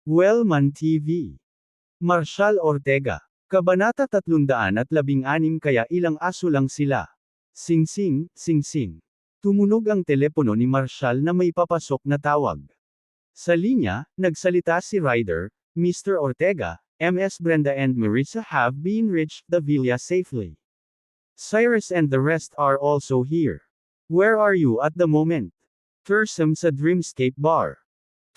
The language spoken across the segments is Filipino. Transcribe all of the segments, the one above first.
Wellman TV. Marshal Ortega. Kabanata 316 Kaya ilang aso lang sila. Singsing, singsing. Tumunog ang telepono ni Marshal na may papasok na tawag. Sa linya, nagsalita si Ryder, Mr. Ortega, Ms. Brenda and Marissa have been reached the villa safely. Cyrus and the rest are also here. Where are you at the moment? Thursome sa Dreamscape Bar.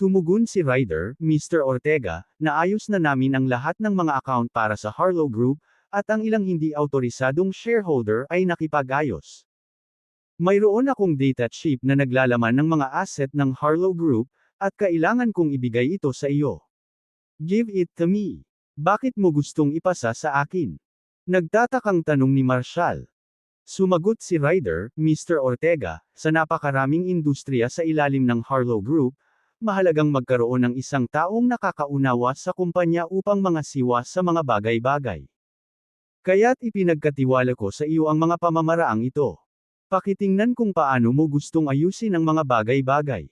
Tumugon si Ryder, Mr. Ortega, na ayos na namin ang lahat ng mga account para sa Harlow Group, at ang ilang hindi autorisadong shareholder ay nakipag-ayos. Mayroon akong data chip na naglalaman ng mga asset ng Harlow Group, at kailangan kong ibigay ito sa iyo. Give it to me. Bakit mo gustong ipasa sa akin? Nagtatakang tanong ni Marshal. Sumagot si Ryder, Mr. Ortega, sa napakaraming industriya sa ilalim ng Harlow Group, mahalagang magkaroon ng isang taong nakakaunawa sa kumpanya upang mangasiwa sa mga bagay-bagay. Kaya't ipinagkatiwala ko sa iyo ang mga pamamaraang ito. Pakitingnan kung paano mo gustong ayusin ang mga bagay-bagay.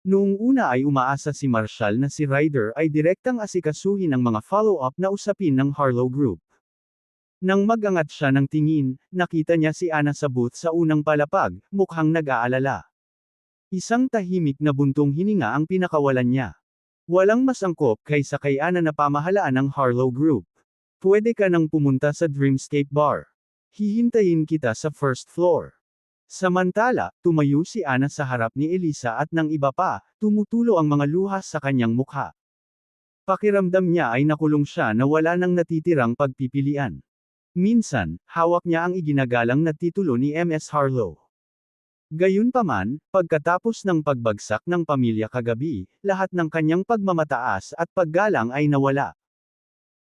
Noong una ay umaasa si Marshal na si Ryder ay direktang asikasuhin ang mga follow-up na usapin ng Harlow Group. Nang mag-angat siya ng tingin, nakita niya si Ana sa booth sa unang palapag, mukhang nag-aalala. Isang tahimik na buntong hininga ang pinakawalan niya. Walang mas angkop kaysa kay Ana na pamahalaan ng Harlow Group. Pwede ka nang pumunta sa Dreamscape Bar. Hihintayin kita sa first floor. Samantala, tumayo si Ana sa harap ni Elisa at ng iba pa, tumutulo ang mga luha sa kanyang mukha. Pakiramdam niya ay nakulong siya na wala nang natitirang pagpipilian. Minsan, hawak niya ang iginagalang na titulo ni Ms. Harlow. Gayunpaman, pagkatapos ng pagbagsak ng pamilya kagabi, lahat ng kanyang pagmamataas at paggalang ay nawala.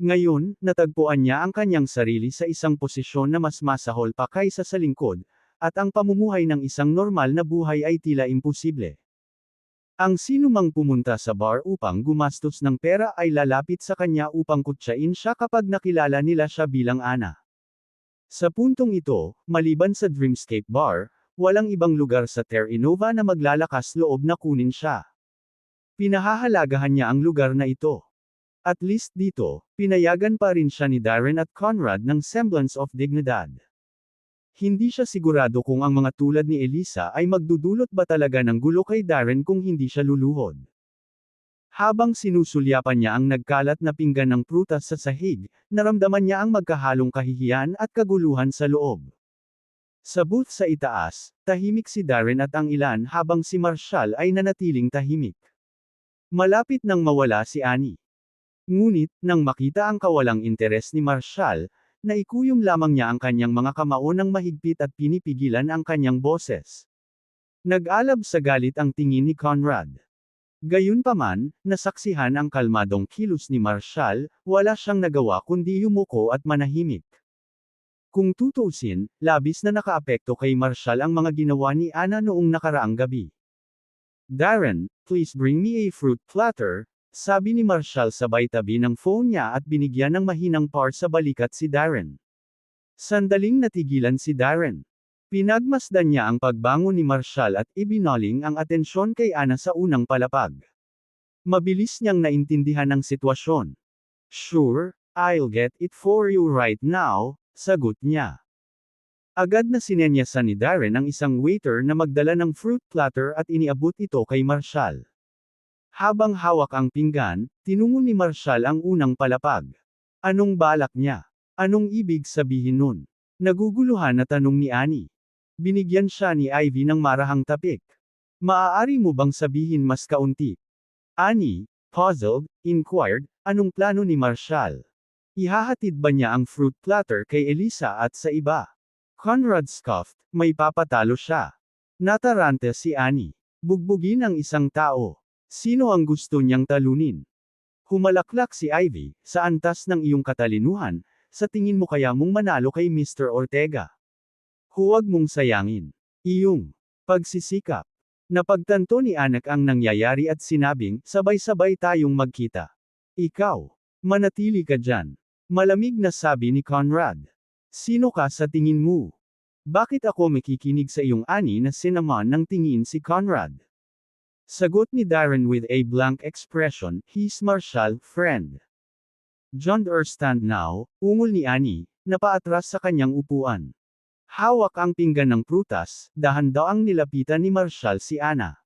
Ngayon, natagpuan niya ang kanyang sarili sa isang posisyon na mas masahol pa kaysa sa lingkod, at ang pamumuhay ng isang normal na buhay ay tila imposible. Ang sinumang pumunta sa bar upang gumastos ng pera ay lalapit sa kanya upang kutsain siya kapag nakilala nila siya bilang Ana. Sa puntong ito, maliban sa Dreamscape Bar, walang ibang lugar sa Terra Innova na maglalakas loob na kunin siya. Pinahahalagahan niya ang lugar na ito. At least dito, pinayagan pa rin siya ni Darren at Conrad ng semblance of dignidad. Hindi siya sigurado kung ang mga tulad ni Elisa ay magdudulot ba talaga ng gulo kay Darren kung hindi siya luluhod. Habang sinusulyapan niya ang nagkalat na pinggan ng prutas sa sahig, naramdaman niya ang magkahalong kahihiyan at kaguluhan sa loob. Sa booth sa itaas, tahimik si Darren at ang ilan habang si Marshal ay nanatiling tahimik. Malapit nang mawala si Annie. Ngunit, nang makita ang kawalang interes ni Marshal, naikuyom lamang niya ang kanyang mga kamao ng mahigpit at pinipigilan ang kanyang boses. Nag-alab sa galit ang tingin ni Conrad. Gayunpaman, nasaksihan ang kalmadong kilos ni Marshal, wala siyang nagawa kundi yumuko at manahimik. Kung tutuusin, labis na nakaapekto kay Marshal ang mga ginawa ni Ana noong nakaraang gabi. Darren, please bring me a fruit platter, sabi ni Marshal sabay tabi ng phone niya at binigyan ng mahinang par sa balikat si Darren. Sandaling natigilan si Darren. Pinagmasdan niya ang pagbangon ni Marshal at ibinaling ang atensyon kay Ana sa unang palapag. Mabilis niyang naintindihan ang sitwasyon. Sure, I'll get it for you right now, sagot niya. Agad na sinenyasan ni Darren ang isang waiter na magdala ng fruit platter at iniabot ito kay Marshal. Habang hawak ang pinggan, tinungo ni Marshal ang unang palapag. Anong balak niya? Anong ibig sabihin nun? Naguguluhan na tanong ni Annie. Binigyan siya ni Ivy ng marahang tapik. Maaari mo bang sabihin mas kaunti? Annie, puzzled, inquired, anong plano ni Marshal? Ihahatid ba niya ang fruit platter kay Elisa at sa iba? Conrad scoffed, may papatalo siya. Natarante si Annie. Bugbugin ang isang tao. Sino ang gusto niyang talunin? Humalaklak si Ivy, sa antas ng iyong katalinuhan, sa tingin mo kaya mong manalo kay Mr. Ortega? Huwag mong sayangin iyong pagsisikap. Napagtanto ni Anak ang nangyayari at sinabing, sabay-sabay tayong magkita. Ikaw, manatili ka dyan. Malamig na sabi ni Conrad. Sino ka sa tingin mo? Bakit ako makikinig sa iyong ani na sinaman ng tingin si Conrad? Sagot ni Darren with a blank expression, he's Marshall, friend. John understand now, ungol ni Annie, na paatras sa kanyang upuan. Hawak ang pinggan ng prutas, dahan-daang nilapitan ni Marshall si Ana.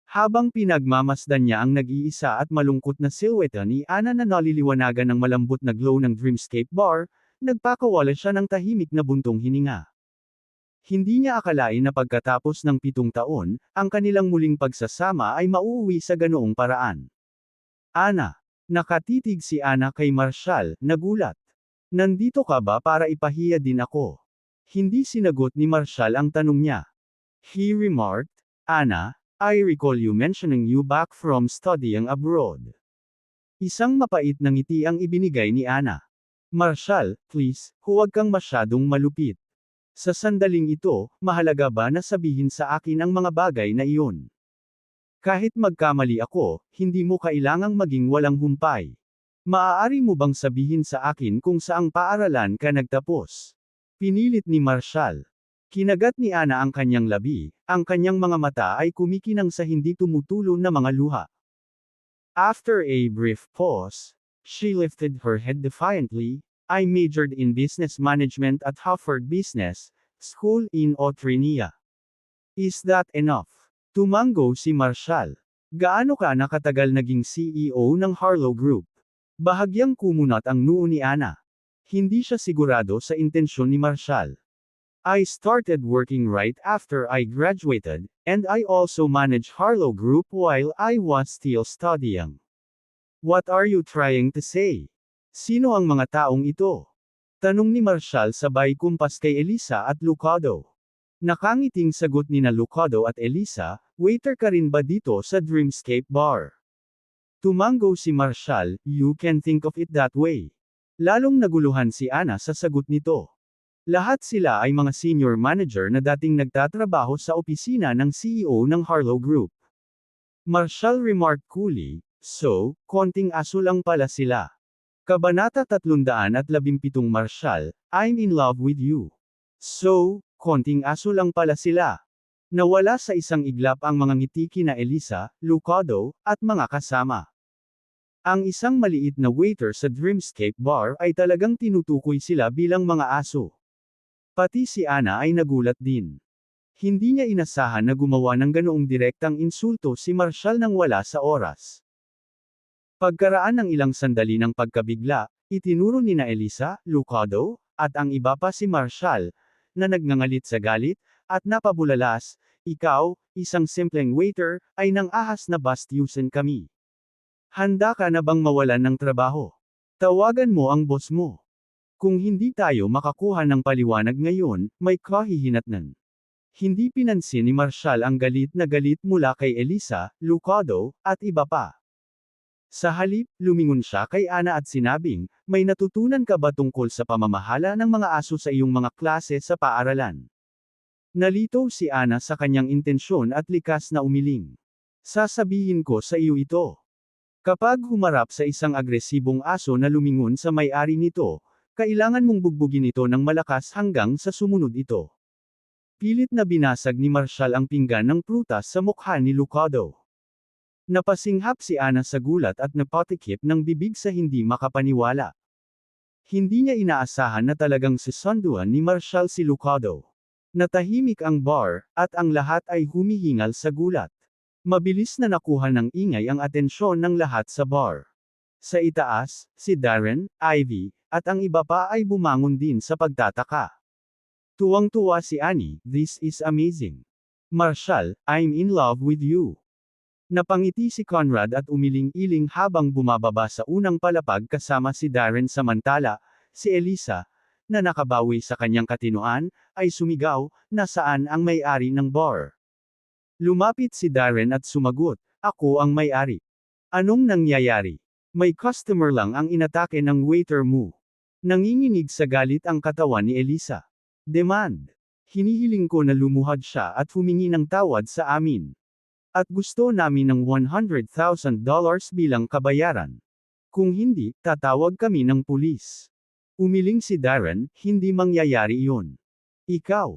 Habang pinagmamasdan niya ang nag-iisa at malungkot na silhouette ni Ana na naliliwanagan ng malambot na glow ng Dreamscape Bar, nagpakawala siya ng tahimik na buntong hininga. Hindi niya akalain na pagkatapos ng 7 taon, ang kanilang muling pagsasama ay mauuwi sa ganoong paraan. Ana. Nakatitig si Ana kay Marshall, nagulat. Nandito ka ba para ipahiya din ako? Hindi sinagot ni Marshall ang tanong niya. He remarked, Ana, I recall you mentioning you back from studying abroad. Isang mapait na ngiti ang ibinigay ni Ana. Marshall, please, huwag kang masyadong malupit. Sa sandaling ito, mahalaga ba na sabihin sa akin ang mga bagay na iyon? Kahit magkamali ako, hindi mo kailangang maging walang humpay. Maaari mo bang sabihin sa akin kung saang paaralan ka nagtapos? Pinilit ni Marshall. Kinagat ni Ana ang kanyang labi, ang kanyang mga mata ay kumikinang sa hindi tumutulo na mga luha. After a brief pause, she lifted her head defiantly, I majored in business management at Harvard Business School in Autrinia. Is that enough? Tumango si Marshall. Gaano ka nakatagal naging CEO ng Harlow Group? Bahagyang kumunat ang noo ni Ana. Hindi siya sigurado sa intensyon ni Marshall. I started working right after I graduated, and I also managed Harlow Group while I was still studying. What are you trying to say? Sino ang mga taong ito? Tanong ni Marshall sabay kumpas kay Elisa at Lucado. Nakangiting sagot ni na Lucado at Elisa, waiter ka rin ba dito sa Dreamscape Bar? Tumango si Marshall, you can think of it that way. Lalong naguluhan si Ana sa sagot nito. Lahat sila ay mga senior manager na dating nagtatrabaho sa opisina ng CEO ng Harlow Group. Marshall remarked coolly, so, konting aso lang pala sila. Kabanata 317 Marshall, I'm in love with you. So, konting aso lang pala sila. Nawala sa isang iglap ang mga ngiti kina Elisa, Lucado, at mga kasama. Ang isang maliit na waiter sa Dreamscape Bar ay talagang tinutukoy sila bilang mga aso. Pati si Ana ay nagulat din. Hindi niya inasahan na gumawa ng ganoong direktang insulto si Marshall nang wala sa oras. Pagkaraan ng ilang sandali ng pagkabigla, itinuro ni na Elisa, Lucado, at ang iba pa si Marshall, na nagngangalit sa galit, at napabulalas, ikaw, isang simpleng waiter, ay nang ahas na bastyusan kami. Handa ka na bang mawalan ng trabaho? Tawagan mo ang boss mo. Kung hindi tayo makakuha ng paliwanag ngayon, may kahihinatnan. Hindi pinansin ni Marshall ang galit na galit mula kay Elisa, Lucado, at iba pa. Sa halip, lumingon siya kay Ana at sinabing, may natutunan ka ba tungkol sa pamamahala ng mga aso sa iyong mga klase sa paaralan? Nalito si Ana sa kanyang intensyon at likas na umiling. Sasabihin ko sa iyo ito. Kapag humarap sa isang agresibong aso na lumingon sa may-ari nito, kailangan mong bugbugin ito ng malakas hanggang sa sumunod ito. Pilit na binasag ni Marshall ang pinggan ng prutas sa mukha ni Lucado. Napasinghap si Ana sa gulat at napatikip ng bibig sa hindi makapaniwala. Hindi niya inaasahan na talagang sisunduan ni Marshall si Lucado. Natahimik ang bar, at ang lahat ay humihingal sa gulat. Mabilis na nakuha ng ingay ang atensyon ng lahat sa bar. Sa itaas, si Darren, Ivy, at ang iba pa ay bumangon din sa pagtataka. Tuwang-tuwa si Annie, this is amazing. Marshall, I'm in love with you. Napangiti si Conrad at umiling-iling habang bumababa sa unang palapag kasama si Darren samantala, si Elisa, na nakabawi sa kanyang katinoan, ay sumigaw, nasaan ang may-ari ng bar? Lumapit si Darren at sumagot, ako ang may-ari. Anong nangyayari? May customer lang ang inatake ng waiter mo. Nanginginig sa galit ang katawan ni Elisa. Demand. Hinihiling ko na lumuhad siya at humingi ng tawad sa amin. At gusto namin ng $100,000 bilang kabayaran. Kung hindi, tatawag kami ng pulis. Umiling si Darren, hindi mangyayari iyon. Ikaw.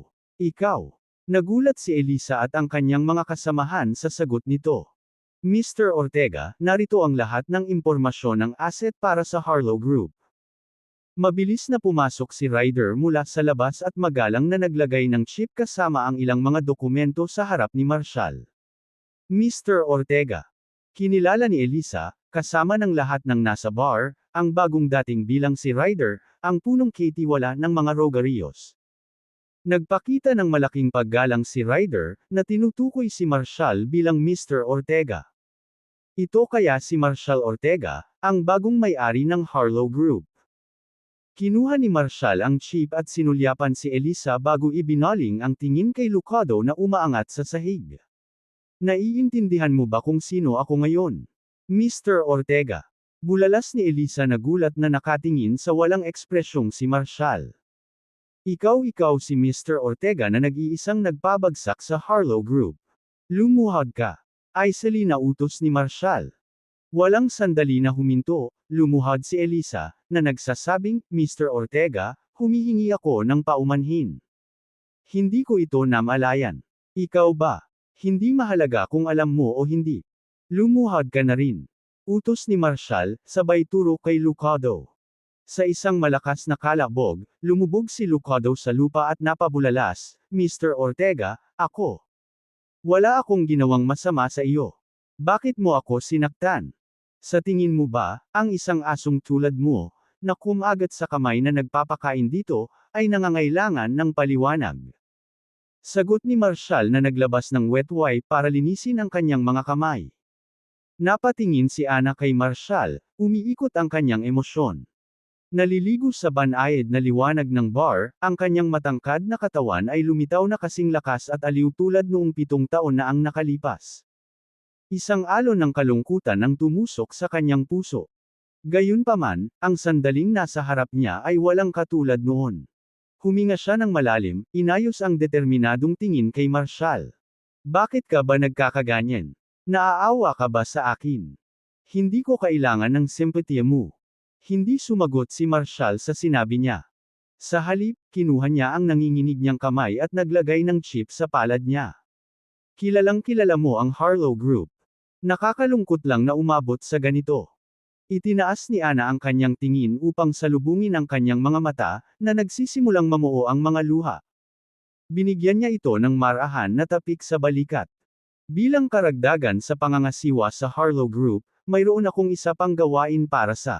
Nagulat si Elisa at ang kanyang mga kasamahan sa sagot nito. Mr. Ortega, narito ang lahat ng impormasyon ng asset para sa Harlow Group. Mabilis na pumasok si Ryder mula sa labas at magalang na naglagay ng chip kasama ang ilang mga dokumento sa harap ni Marshall. Mr. Ortega. Kinilala ni Elisa, kasama ng lahat ng nasa bar, ang bagong dating bilang si Ryder, ang punong katiwala ng mga Rogarios. Nagpakita ng malaking paggalang si Ryder, na tinutukoy si Marshall bilang Mr. Ortega. Ito kaya si Marshall Ortega, ang bagong may-ari ng Harlow Group. Kinuha ni Marshall ang chip at sinulyapan si Elisa bago ibinaling ang tingin kay Lucado na umaangat sa sahig. Naiintindihan mo ba kung sino ako ngayon? Mr. Ortega. Bulalas ni Elisa na gulat na nakatingin sa walang ekspresyong si Marshall. Ikaw si Mr. Ortega na nag-iisang nagpabagsak sa Harlow Group. Lumuhod ka. Isali na utos ni Marshall. Walang sandali na huminto, lumuhod si Elisa, na nagsasabing, Mr. Ortega, humihingi ako ng paumanhin. Hindi ko ito namalayan. Ikaw ba? Hindi mahalaga kung alam mo o hindi. Lumuhod ka na rin. Utos ni Marshall, sabay turo kay Lucado. Sa isang malakas na kalabog, lumubog si Lucado sa lupa at napabulalas, Mr. Ortega, ako. Wala akong ginawang masama sa iyo. Bakit mo ako sinaktan? Sa tingin mo ba, ang isang asong tulad mo, na kumagat sa kamay na nagpapakain dito, ay nangangailangan ng paliwanag? Sagot ni Marshall na naglabas ng wet wipe para linisin ang kanyang mga kamay. Napatingin si Ana kay Marshall, umiikot ang kanyang emosyon. Naliligo sa banayad na liwanag ng bar, ang kanyang matangkad na katawan ay lumitaw na kasing lakas at aliw tulad noong 7 taon na ang nakalipas. Isang alon ng kalungkutan ang tumusok sa kanyang puso. Gayunpaman, ang sandaling nasa harap niya ay walang katulad noon. Huminga siya ng malalim, inayos ang determinadong tingin kay Marshall. Bakit ka ba nagkakaganyan? Naaawa ka ba sa akin? Hindi ko kailangan ng simpatiya mo. Hindi sumagot si Marshall sa sinabi niya. Sa halip, kinuha niya ang nanginginig niyang kamay at naglagay ng chip sa palad niya. Kilalang kilala mo ang Harlow Group. Nakakalungkot lang na umabot sa ganito. Itinaas ni Ana ang kanyang tingin upang salubungin ang kanyang mga mata, na nagsisimulang mamuo ang mga luha. Binigyan niya ito ng marahan na tapik sa balikat. Bilang karagdagan sa pangangasiwa sa Harlow Group, mayroon akong isa pang gawain para sa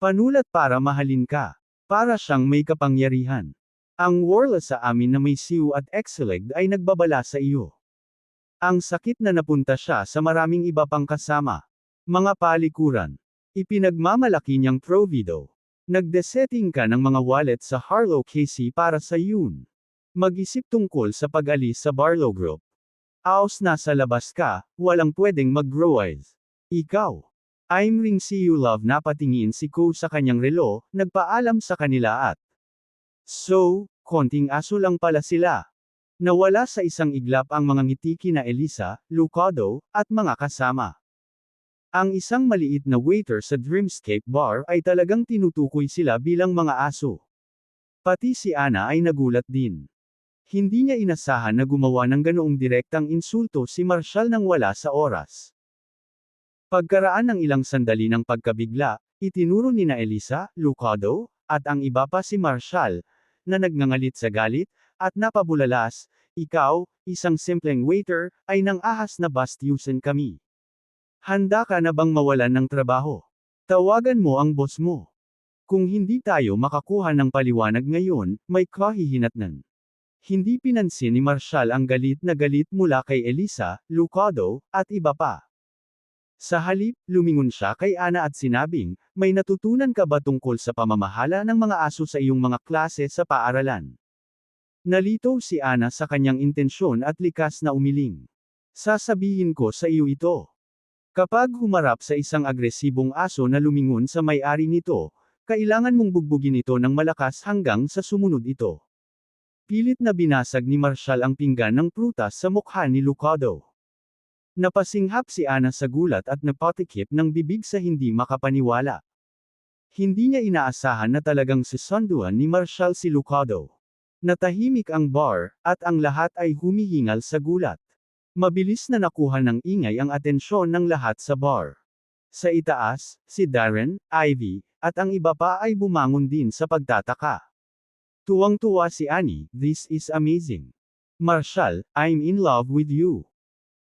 panulat para mahalin ka. Para siyang may kapangyarihan. Ang warla sa amin na may siw at exeleg ay nagbabala sa iyo. Ang sakit na napunta siya sa maraming iba pang kasama. Mga palikuran. Ipinagmamalaki niyang Provido. Nagdesetting ka ng mga wallet sa Harlow KC para sa yun. Mag-isip tungkol sa pag-alis sa Barlow Group. Aos nasa labas ka, walang pwedeng mag-growize. Ikaw. I'm ring see you love napatingin si Ko sa kanyang relo, nagpaalam sa kanila at. So, konting aso lang pala sila. Nawala sa isang iglap ang mga ngiti kina Elisa, Lucado, at mga kasama. Ang isang maliit na waiter sa Dreamscape Bar ay talagang tinutukoy sila bilang mga aso. Pati si Ana ay nagulat din. Hindi niya inasahan na gumawa ng ganoong direktang insulto si Marshall nang wala sa oras. Pagkaraan ng ilang sandali ng pagkabigla, itinuro ni na Elisa, Lucado, at ang iba pa si Marshall, na nagngangalit sa galit, at napabulalas, ikaw, isang simpleng waiter, ay nang ahas na bastyusan kami. Handa ka na bang mawalan ng trabaho? Tawagan mo ang boss mo. Kung hindi tayo makakuha ng paliwanag ngayon, may kahihinatnan. Hindi pinansin ni Marshall ang galit na galit mula kay Elisa, Lucado, at iba pa. Sa halip, lumingon siya kay Ana at sinabing, may natutunan ka ba tungkol sa pamamahala ng mga aso sa iyong mga klase sa paaralan? Nalito si Ana sa kanyang intensyon at likas na umiling. Sasabihin ko sa iyo ito. Kapag humarap sa isang agresibong aso na lumingon sa may-ari nito, kailangan mong bugbugin ito ng malakas hanggang sa sumunod ito. Pilit na binasag ni Marshall ang pinggan ng prutas sa mukha ni Lucado. Napasinghap si Ana sa gulat at napatikip ng bibig sa hindi makapaniwala. Hindi niya inaasahan na talagang sisunduan ni Marshall si Lucado. Natahimik ang bar, at ang lahat ay humihingal sa gulat. Mabilis na nakuha ng ingay ang atensyon ng lahat sa bar. Sa itaas, si Darren, Ivy, at ang iba pa ay bumangon din sa pagtataka. Tuwang-tuwa si Annie, "This is amazing. Marshall, I'm in love with you."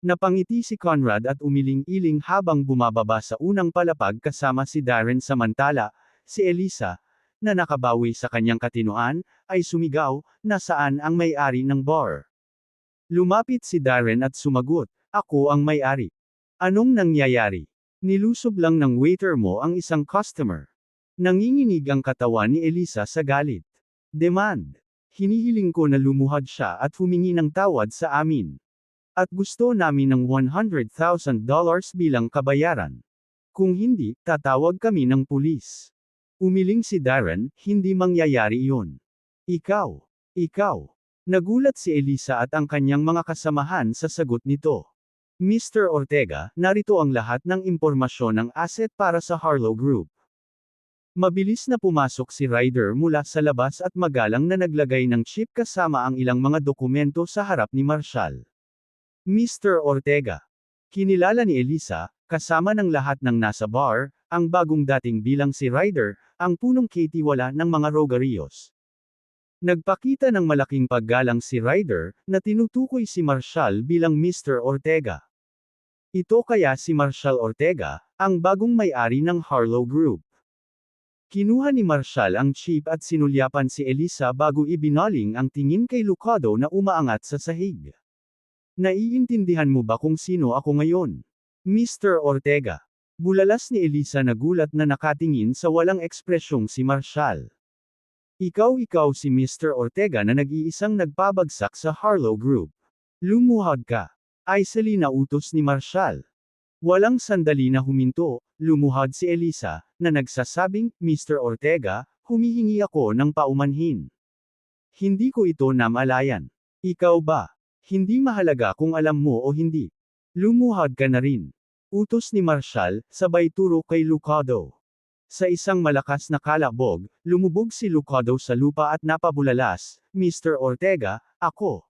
Napangiti si Conrad at umiling-iling habang bumababa sa unang palapag kasama si Darren samantala, si Elisa, na nakabawi sa kanyang katinoan, ay sumigaw, "Nasaan ang may-ari ng bar?" Lumapit si Darren at sumagot, "Ako ang may-ari." "Anong nangyayari? Nilusob lang ng waiter mo ang isang customer." Nanginginig ang katawan ni Elisa sa galit. "Demand. Hinihiling ko na lumuhad siya at humingi ng tawad sa amin. At gusto namin ng $100,000 bilang kabayaran. Kung hindi, tatawag kami ng pulis." Umiling si Darren, "Hindi mangyayari iyon. Ikaw. Nagulat si Elisa at ang kanyang mga kasamahan sa sagot nito. "Mr. Ortega, narito ang lahat ng impormasyon ng asset para sa Harlow Group." Mabilis na pumasok si Ryder mula sa labas at magalang na naglagay ng chip kasama ang ilang mga dokumento sa harap ni Marshall. "Mr. Ortega." Kinilala ni Elisa, kasama ng lahat ng nasa bar, ang bagong dating bilang si Ryder, ang punong katiwala ng mga Rogarios. Nagpakita ng malaking paggalang si Ryder, na tinutukoy si Marshall bilang Mr. Ortega. Ito kaya si Marshall Ortega, ang bagong may-ari ng Harlow Group. Kinuha ni Marshall ang chip at sinulyapan si Elisa bago ibinaling ang tingin kay Lucado na umaangat sa sahig. "Naiintindihan mo ba kung sino ako ngayon, Mr. Ortega?" Bulalas ni Elisa na gulat na nakatingin sa walang ekspresyong si Marshall. Ikaw si Mr. Ortega na nag-iisang nagpabagsak sa Harlow Group. Lumuhad ka." Icily na utos ni Marshall. Walang sandali na huminto, lumuhad si Elisa, na nagsasabing, "Mr. Ortega, humihingi ako ng paumanhin. Hindi ko ito namalayan. Ikaw ba? Hindi mahalaga kung alam mo o hindi. Lumuhad ka na rin." Utos ni Marshall, sabay turo kay Lucado. Sa isang malakas na kalabog, lumubog si Lucado sa lupa at napabulalas, "Mr. Ortega, ako.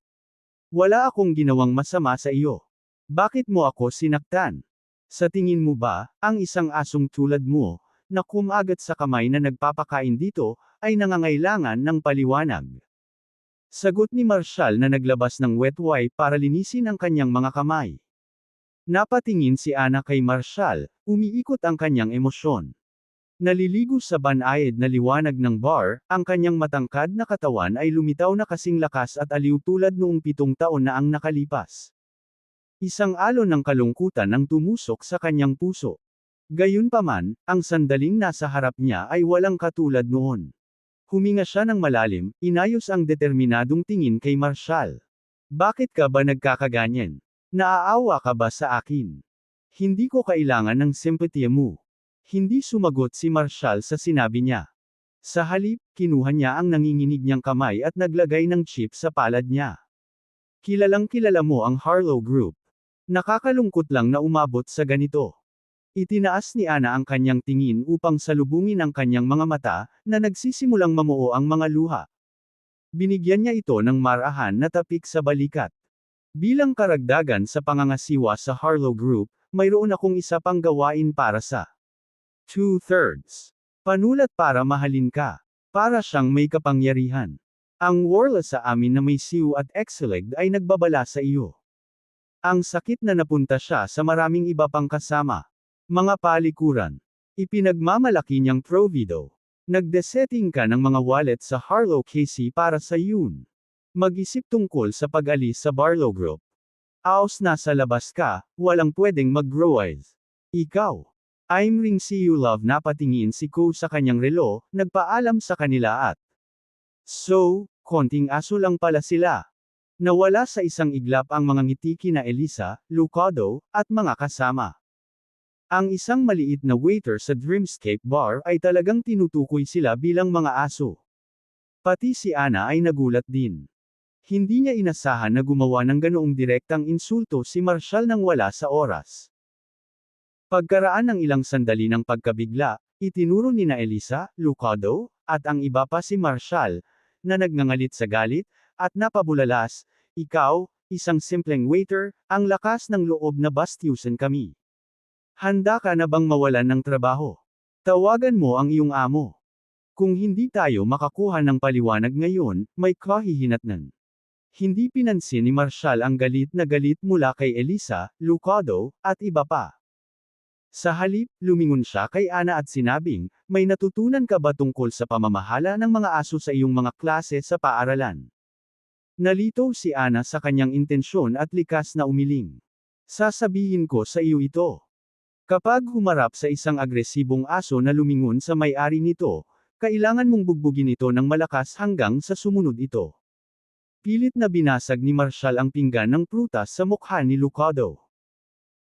Wala akong ginawang masama sa iyo. Bakit mo ako sinaktan? Sa tingin mo ba, ang isang asong tulad mo, na kumagat sa kamay na nagpapakain dito, ay nangangailangan ng paliwanag?" Sagot ni Marshall na naglabas ng wet wipe para linisin ang kanyang mga kamay. Napatingin si Ana kay Marshall, umiikot ang kanyang emosyon. Naliligo sa banayad na liwanag ng bar, ang kanyang matangkad na katawan ay lumitaw na kasing lakas at aliw tulad noong 7 taon na ang nakalipas. Isang alon ng kalungkutan ang tumusok sa kanyang puso. Gayunpaman, ang sandaling nasa harap niya ay walang katulad noon. Huminga siya ng malalim, inayos ang determinadong tingin kay Marshall. "Bakit ka ba nagkakaganyan? Naaawa ka ba sa akin? Hindi ko kailangan ng simpatiya mo." Hindi sumagot si Marshall sa sinabi niya. Sa halip, kinuha niya ang nanginginig niyang kamay at naglagay ng chip sa palad niya. "Kilalang-kilala mo ang Harlow Group. Nakakalungkot lang na umabot sa ganito." Itinaas ni Ana ang kanyang tingin upang salubungin ang kanyang mga mata, na nagsisimulang mamuo ang mga luha. Binigyan niya ito ng marahan na tapik sa balikat. "Bilang karagdagan sa pangangasiwa sa Harlow Group, mayroon akong isa pang gawain para sa 2/3. Panulat para mahalin ka. Para siyang may kapangyarihan. Ang warla sa amin na may siw at exileg ay nagbabala sa iyo." Ang sakit na napunta siya sa maraming iba pang kasama. Mga palikuran. Ipinagmamalaki niyang provido. Nagdesetting ka ng mga wallet sa Harlow KC para sa yun. Mag-isip tungkol sa pag-alis sa Barlow Group. Aos nasa labas ka, walang pwedeng mag-growize. Ikaw. "I'm ring see you love." Napatingin si Ko sa kanyang relo, nagpaalam sa kanila at so, konting aso lang pala sila. Nawala sa isang iglap ang mga ngiti kina Elisa, Lucado, at mga kasama. Ang isang maliit na waiter sa Dreamscape Bar ay talagang tinutukoy sila bilang mga aso. Pati si Ana ay nagulat din. Hindi niya inasahan na gumawa ng ganoong direktang insulto si Marshall nang wala sa oras. Pagkaraan ng ilang sandali ng pagkabigla, itinuro nina Elisa, Lucado, at ang iba pa si Marshall, na nagngangalit sa galit, at napabulalas, ikaw, isang simpleng waiter, ang lakas ng loob na bastyusan kami. Handa ka na bang mawalan ng trabaho? Tawagan mo ang iyong amo. Kung hindi tayo makakuha ng paliwanag ngayon, may kahihinatnan. Hindi pinansin ni Marshall ang galit na galit mula kay Elisa, Lucado, at iba pa. Sa halip, lumingon siya kay Ana at sinabing, may natutunan ka ba tungkol sa pamamahala ng mga aso sa iyong mga klase sa paaralan? Nalito si Ana sa kanyang intensyon at likas na umiling. Sasabihin ko sa iyo ito. Kapag humarap sa isang agresibong aso na lumingon sa may-ari nito, kailangan mong bugbugin ito ng malakas hanggang sa sumunod ito. Pilit na binasag ni Marshall ang pinggan ng prutas sa mukha ni Lucado.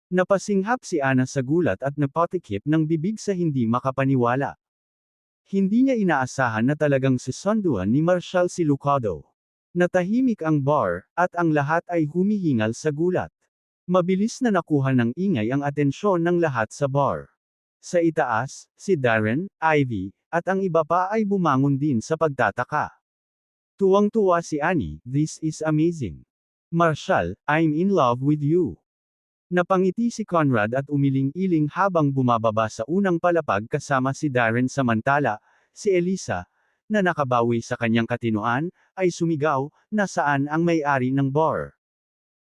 Napasinghap si Ana sa gulat at napatikip ng bibig sa hindi makapaniwala. Hindi niya inaasahan na talagang sisunduan ni Marshall si Lucado. Natahimik ang bar, at ang lahat ay humihingal sa gulat. Mabilis na nakuha ng ingay ang atensyon ng lahat sa bar. Sa itaas, si Darren, Ivy, at ang iba pa ay bumangon din sa pagtataka. Tuwang-tuwa si Annie, this is amazing. Marshall, I'm in love with you. Napangiti si Conrad at umiling-iling habang bumababa sa unang palapag kasama si Darren samantala, si Elisa, na nakabawi sa kanyang katinoan, ay sumigaw, nasaan ang may-ari ng bar?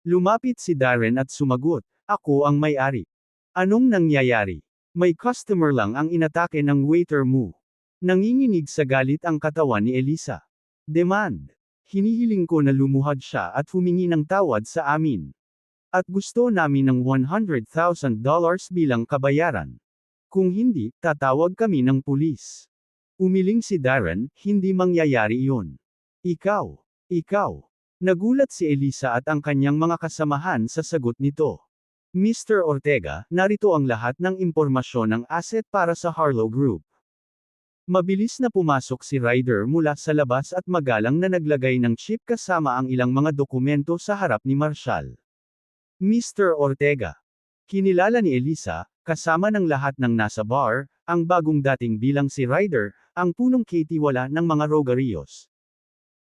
Lumapit si Darren at sumagot, ako ang may-ari. Anong nangyayari? May customer lang ang inatake ng waiter mo. Nanginginig sa galit ang katawan ni Elisa. Demand. Hinihiling ko na lumuhad siya at humingi ng tawad sa amin. At gusto namin ng $100,000 bilang kabayaran. Kung hindi, tatawag kami ng pulis. Umiling si Darren, hindi mangyayari iyon. Ikaw. Nagulat si Elisa at ang kanyang mga kasamahan sa sagot nito. Mr. Ortega, narito ang lahat ng impormasyon ng asset para sa Harlow Group. Mabilis na pumasok si Ryder mula sa labas at magalang na naglagay ng chip kasama ang ilang mga dokumento sa harap ni Marshall. Mr. Ortega. Kinilala ni Elisa, kasama ng lahat ng nasa bar, ang bagong dating bilang si Ryder, ang punong katiwala ng mga Rogarios.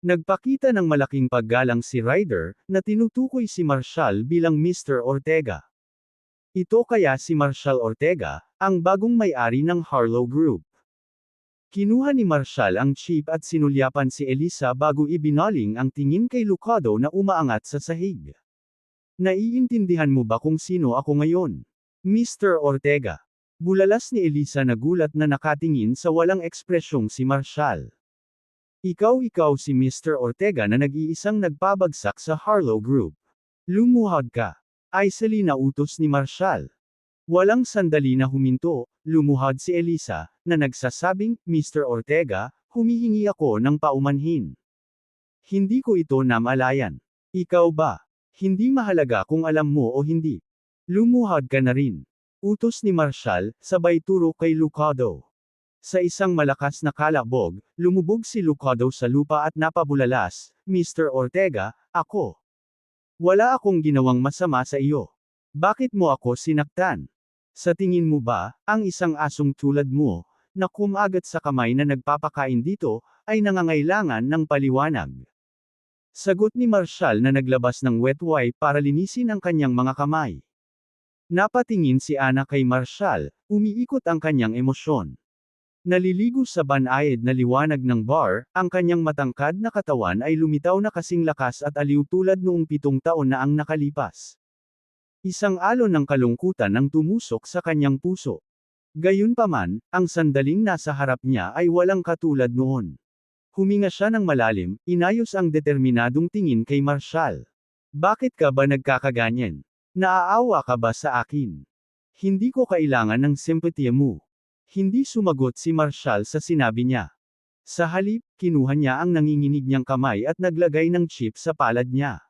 Nagpakita ng malaking paggalang si Ryder, na tinutukoy si Marshall bilang Mr. Ortega. Ito kaya si Marshall Ortega, ang bagong may-ari ng Harlow Group. Kinuha ni Marshall ang chip at sinulyapan si Elisa bago ibinaling ang tingin kay Lucado na umaangat sa sahig. Naiintindihan mo ba kung sino ako ngayon? Mr. Ortega. Bulalas ni Elisa na gulat na nakatingin sa walang ekspresyong si Marshall. Ikaw si Mr. Ortega na nag-iisang nagpabagsak sa Harlow Group. Lumuhad ka. Isali na utos ni Marshall. Walang sandali na huminto, lumuhad si Elisa, na nagsasabing, Mr. Ortega, humihingi ako ng paumanhin. Hindi ko ito namalayan. Ikaw ba? Hindi mahalaga kung alam mo o hindi. Lumuhad ka na rin. Utos ni Marshall, sabay turo kay Lucado. Sa isang malakas na kalabog, lumubog si Lucado sa lupa at napabulalas, Mr. Ortega, ako. Wala akong ginawang masama sa iyo. Bakit mo ako sinaktan? Sa tingin mo ba, ang isang asong tulad mo, na kumagat sa kamay na nagpapakain dito, ay nangangailangan ng paliwanag? Sagot ni Marshall na naglabas ng wet wipe para linisin ang kanyang mga kamay. Napatingin si Ana kay Marshall, umiikot ang kanyang emosyon. Naliligo sa banayad na liwanag ng bar, ang kanyang matangkad na katawan ay lumitaw na kasing lakas at aliw tulad noong 7 taon na ang nakalipas. Isang alon ng kalungkutan ang tumusok sa kanyang puso. Gayunpaman, ang sandaling nasa harap niya ay walang katulad noon. Huminga siya ng malalim, inayos ang determinadong tingin kay Marshall. Bakit ka ba nagkakaganyan? Naaawa ka ba sa akin? Hindi ko kailangan ng simpatiya mo. Hindi sumagot si Marshall sa sinabi niya. Sa halip, kinuha niya ang nanginginig niyang kamay at naglagay ng chip sa palad niya.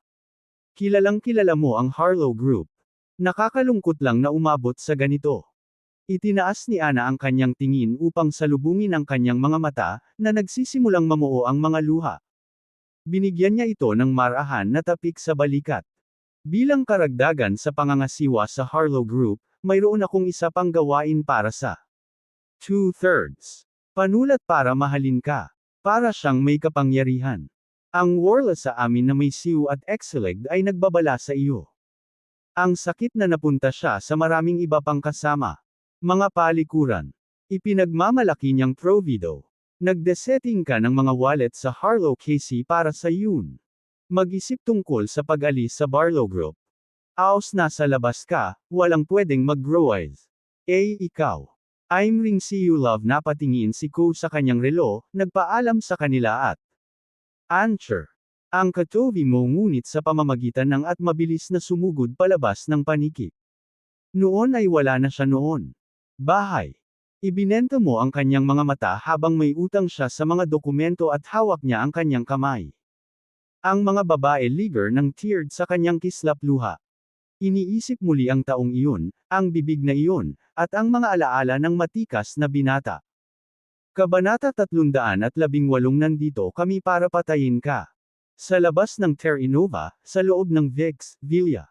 Kilalang kilala mo ang Harlow Group. Nakakalungkot lang na umabot sa ganito. Itinaas ni Ana ang kanyang tingin upang salubungin ang kanyang mga mata, na nagsisimulang mamuo ang mga luha. Binigyan niya ito ng marahan na tapik sa balikat. Bilang karagdagan sa pangangasiwa sa Harlow Group, mayroon akong isa pang gawain para sa 2/3. Panulat para mahalin ka. Para siyang may kapangyarihan. Ang warla sa amin na may siw at exileg ay nagbabala sa iyo. Ang sakit na napunta siya sa maraming iba pang kasama. Mga palikuran. Ipinagmamalaki niyang provido. Nagdesetting ka ng mga wallet sa Harlow Casey para sa yun. Mag-isip tungkol sa pag-alis sa Barlow Group. Aos nasa labas ka, walang pwedeng mag-growize. Ikaw. I'm ring see you love napatingin si Ko sa kanyang relo, nagpaalam sa kanila at answer. Ang katovi mo ngunit sa pamamagitan ng at mabilis na sumugod palabas ng paniki. Noon ay wala na siya noon. Bahay. Ibinenta mo ang kanyang mga mata habang may utang siya sa mga dokumento at hawak niya ang kanyang kamay. Ang mga babae liger ng teared sa kanyang kislap luha. Iniisip muli ang taong iyon, ang bibig na iyon, at ang mga alaala ng matikas na binata. Kabanata 318 Nandito kami para patayin ka. Sa labas ng Terra Nova, sa loob ng Vic's Villa.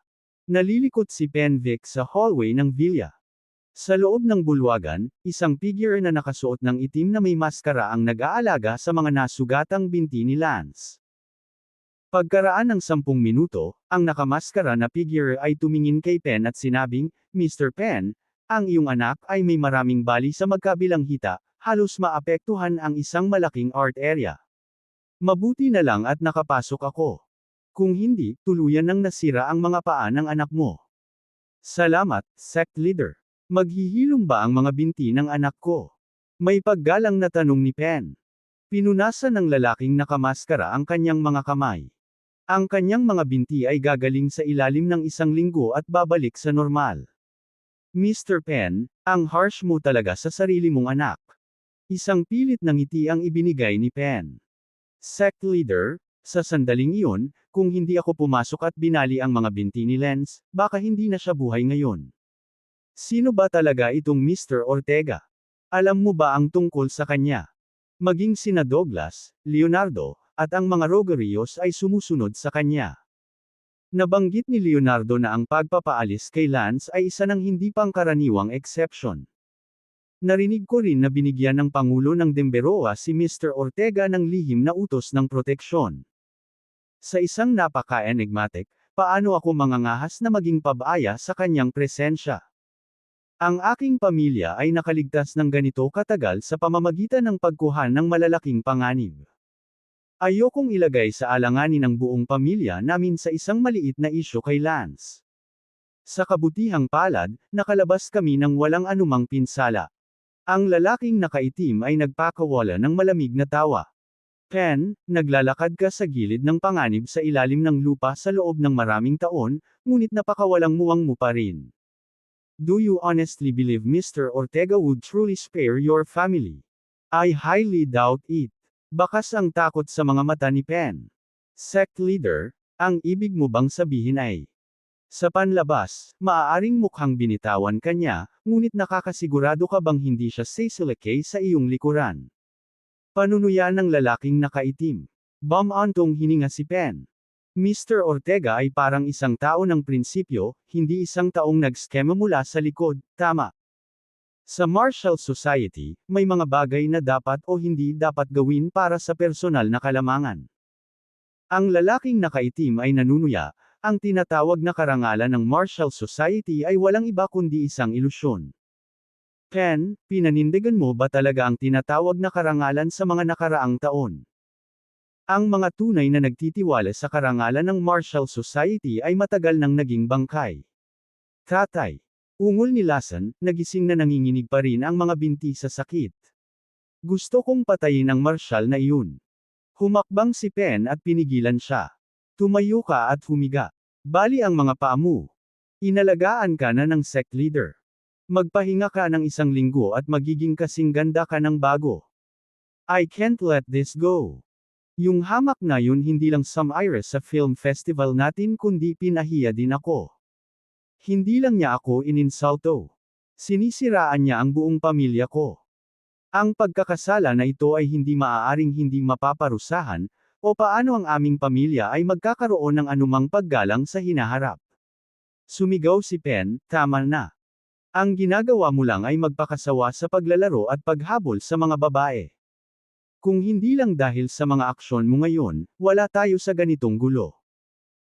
Nalilikot si Pen Vic sa hallway ng villa. Sa loob ng bulwagan, isang figure na nakasuot ng itim na may maskara ang nag-aalaga sa mga nasugatang binti ni Lance. Pagkaraan ng 10 minuto, ang nakamaskara na figure ay tumingin kay Pen at sinabing, Mr. Pen, ang iyong anak ay may maraming bali sa magkabilang hita, halos maapektuhan ang isang malaking art area. Mabuti na lang at nakapasok ako. Kung hindi, tuluyan nang nasira ang mga paa ng anak mo. Salamat, sect leader. Maghihilom ba ang mga binti ng anak ko? May paggalang na tanong ni Pen. Pinunasan ng lalaking nakamaskara ang kanyang mga kamay. Ang kanyang mga binti ay gagaling sa ilalim ng 1 linggo at babalik sa normal. Mr. Pen, ang harsh mo talaga sa sarili mong anak. Isang pilit na ngiti ang ibinigay ni Pen. Sect leader, sa sandaling iyon, kung hindi ako pumasok at binali ang mga binti ni Lance, baka hindi na siya buhay ngayon. Sino ba talaga itong Mr. Ortega? Alam mo ba ang tungkol sa kanya? Maging sina Douglas, Leonardo, at ang mga Rogerios ay sumusunod sa kanya. Nabanggit ni Leonardo na ang pagpapaalis kay Lance ay isa ng hindi pangkaraniwang exception. Narinig ko rin na binigyan ng Pangulo ng Demberoa si Mr. Ortega ng lihim na utos ng proteksyon. Sa isang napaka-enigmatic, paano ako mangangahas na maging pabaya sa kanyang presensya? Ang aking pamilya ay nakaligtas ng ganito katagal sa pamamagitan ng pagkuha ng malalaking panganib. Ayokong ilagay sa alanganin ang buong pamilya namin sa isang maliit na isyu kay Lance. Sa kabutihang palad, nakalabas kami ng walang anumang pinsala. Ang lalaking nakaitim ay nagpakawala ng malamig na tawa. Pen, naglalakad ka sa gilid ng panganib sa ilalim ng lupa sa loob ng maraming taon, ngunit napakawalang muwang mo pa rin. Do you honestly believe Mr. Ortega would truly spare your family? I highly doubt it. Bakas ang takot sa mga mata ni Pen. Sect leader, ang ibig mo bang sabihin ay, sa panlabas, maaaring mukhang binitawan ka niya, ngunit nakakasigurado ka bang hindi siya sisilekay sa iyong likuran? Panunuyan ng lalaking nakaitim. Bumantong hininga si Pen. Mr. Ortega ay parang isang tao ng prinsipyo, hindi isang taong nag-skema mula sa likod, tama. Sa Marshall Society, may mga bagay na dapat o hindi dapat gawin para sa personal na kalamangan. Ang lalaking nakaitim ay nanunuya, ang tinatawag na karangalan ng Marshall Society ay walang iba kundi isang ilusyon. Pen, pinanindigan mo ba talaga ang tinatawag na karangalan sa mga nakaraang taon? Ang mga tunay na nagtitiwala sa karangalan ng Marshall Society ay matagal nang naging bangkay. Tatay. Ungol ni Lasan, nagising na nanginginig pa rin ang mga binti sa sakit. Gusto kong patayin ang Marshall na iyon. Humakbang si Pen at pinigilan siya. Tumayo ka at humiga. Bali ang mga paa mo. Inalagaan ka na ng sect leader. Magpahinga ka ng 1 linggo at magiging kasing ganda ka ng bago. I can't let this go. Yung hamak na yun hindi lang sumire sa film festival natin kundi pinahiya din ako. Hindi lang niya ako ininsulto. Sinisiraan niya ang buong pamilya ko. Ang pagkakasala na ito ay hindi maaaring hindi mapaparusahan, o paano ang aming pamilya ay magkakaroon ng anumang paggalang sa hinaharap. Sumigaw si Pen, tama na. Ang ginagawa mo lang ay magpakasawa sa paglalaro at paghabol sa mga babae. Kung hindi lang dahil sa mga aksyon mo ngayon, wala tayo sa ganitong gulo.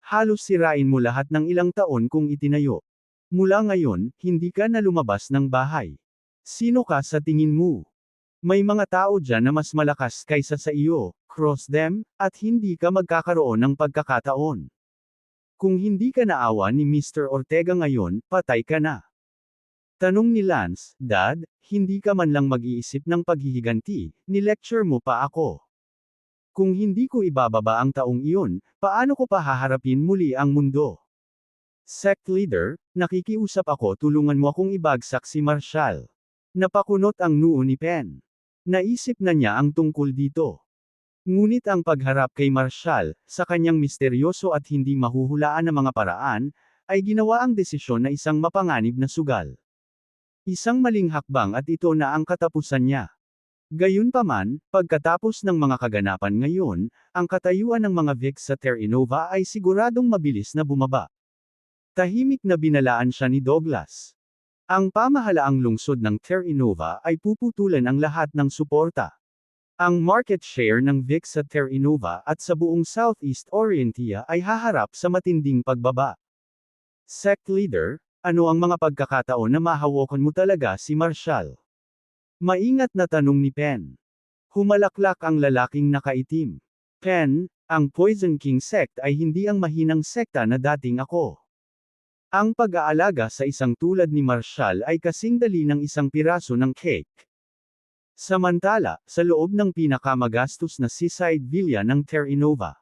Halos sirain mo lahat ng ilang taon kung itinayo. Mula ngayon, hindi ka na lumabas ng bahay. Sino ka sa tingin mo? May mga tao dyan na mas malakas kaysa sa iyo, cross them, at hindi ka magkakaroon ng pagkakataon. Kung hindi ka naawa ni Mr. Ortega ngayon, patay ka na. Tanong ni Lance, Dad, hindi ka man lang mag-iisip ng paghihiganti, ni-lecture mo pa ako. Kung hindi ko ibababa ang taong iyon, paano ko pa haharapin muli ang mundo? Sect leader, nakikiusap ako, tulungan mo akong ibagsak si Marshall. Napakunot ang noo ni Pen. Naisip na niya ang tungkol dito. Ngunit ang pagharap kay Marshall, sa kanyang misteryoso at hindi mahuhulaan na mga paraan, ay ginawa ang desisyon na isang mapanganib na sugal. Isang maling hakbang at ito na ang katapusan niya. Gayunpaman, pagkatapos ng mga kaganapan ngayon, ang katayuan ng mga Vic sa Terra Nova ay siguradong mabilis na bumaba. Tahimik na binalaan siya ni Douglas. Ang pamahalaang lungsod ng Terra Nova ay puputulan ang lahat ng suporta. Ang market share ng Vic sa Terra Nova at sa buong Southeast Orientia ay haharap sa matinding pagbaba. Sect leader, ano ang mga pagkakataon na mahawakan mo talaga si Marshall? Maingat na tanong ni Pen. Humalaklak ang lalaking nakaitim. Pen, ang Poison King sect ay hindi ang mahinang sekta na dating ako. Ang pag-aalaga sa isang tulad ni Marshall ay kasing dali ng isang piraso ng cake. Samantala, sa loob ng pinakamagastos na seaside villa ng Terra Nova,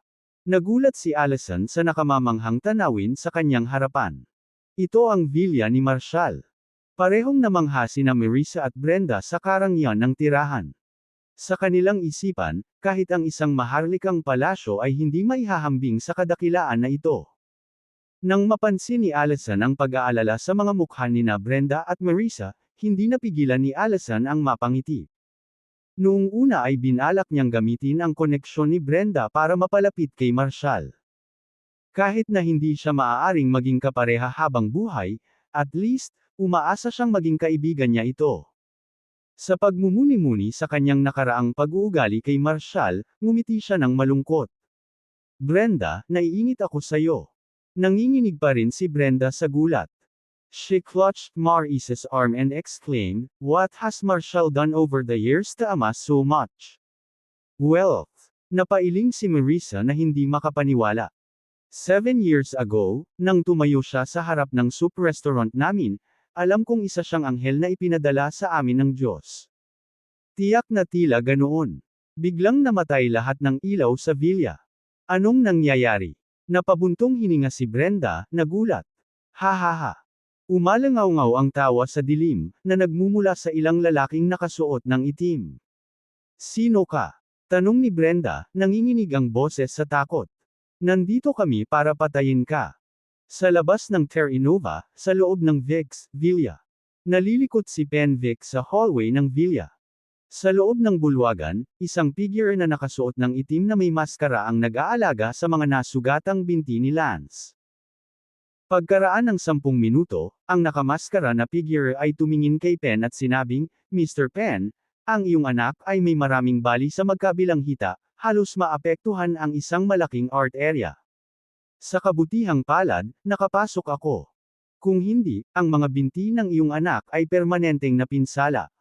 nagulat si Allison sa nakamamanghang tanawin sa kanyang harapan. Ito ang villa ni Marshall. Parehong namangha sina Marissa at Brenda sa karangyaan ng tirahan. Sa kanilang isipan, kahit ang isang maharlikang palasyo ay hindi maihahambing sa kadakilaan na ito. Nang mapansin ni Allison ang pag-aalala sa mga mukha nina Brenda at Marissa, hindi napigilan ni Allison ang mapangiti. Noong una ay binalak niyang gamitin ang koneksyon ni Brenda para mapalapit kay Marshall. Kahit na hindi siya maaaring maging kapareha habang buhay, at least, umaasa siyang maging kaibigan niya ito. Sa pagmumuni-muni sa kanyang nakaraang pag-uugali kay Marshall, ngumiti siya ng malungkot. Brenda, naiinit ako sa'yo. Nanginginig pa rin si Brenda sa gulat. She clutched Marissa's arm and exclaimed, "What has Marshall done over the years to amass so much?" Wealth. Napailing si Marissa na hindi makapaniwala. 7 years ago, nang tumayo siya sa harap ng soup restaurant namin, alam kong isa siyang anghel na ipinadala sa amin ng Diyos. Tiyak na tila ganoon. Biglang namatay lahat ng ilaw sa villa. Anong nangyayari? Napabuntong hininga si Brenda, nagulat. Ha ha ha. Umalangaw-ngaw ang tawa sa dilim, na nagmumula sa ilang lalaking nakasuot ng itim. Sino ka? Tanong ni Brenda, nanginginig ang boses sa takot. Nandito kami para patayin ka. Sa labas ng Terra Nova, sa loob ng Vic's villa. Nalilikot si Pen Vic sa hallway ng villa. Sa loob ng bulwagan, isang figure na nakasuot ng itim na may maskara ang nag-aalaga sa mga nasugatang binti ni Lance. Pagkaraan ng 10 minuto, ang nakamaskara na figure ay tumingin kay Pen at sinabing, "Mr. Pen, ang iyong anak ay may maraming bali sa magkabilang hita, halos maapektuhan ang isang malaking art area. Sa kabutihang palad, nakapasok ako. Kung hindi, ang mga binti ng iyong anak ay permanenteng napinsala."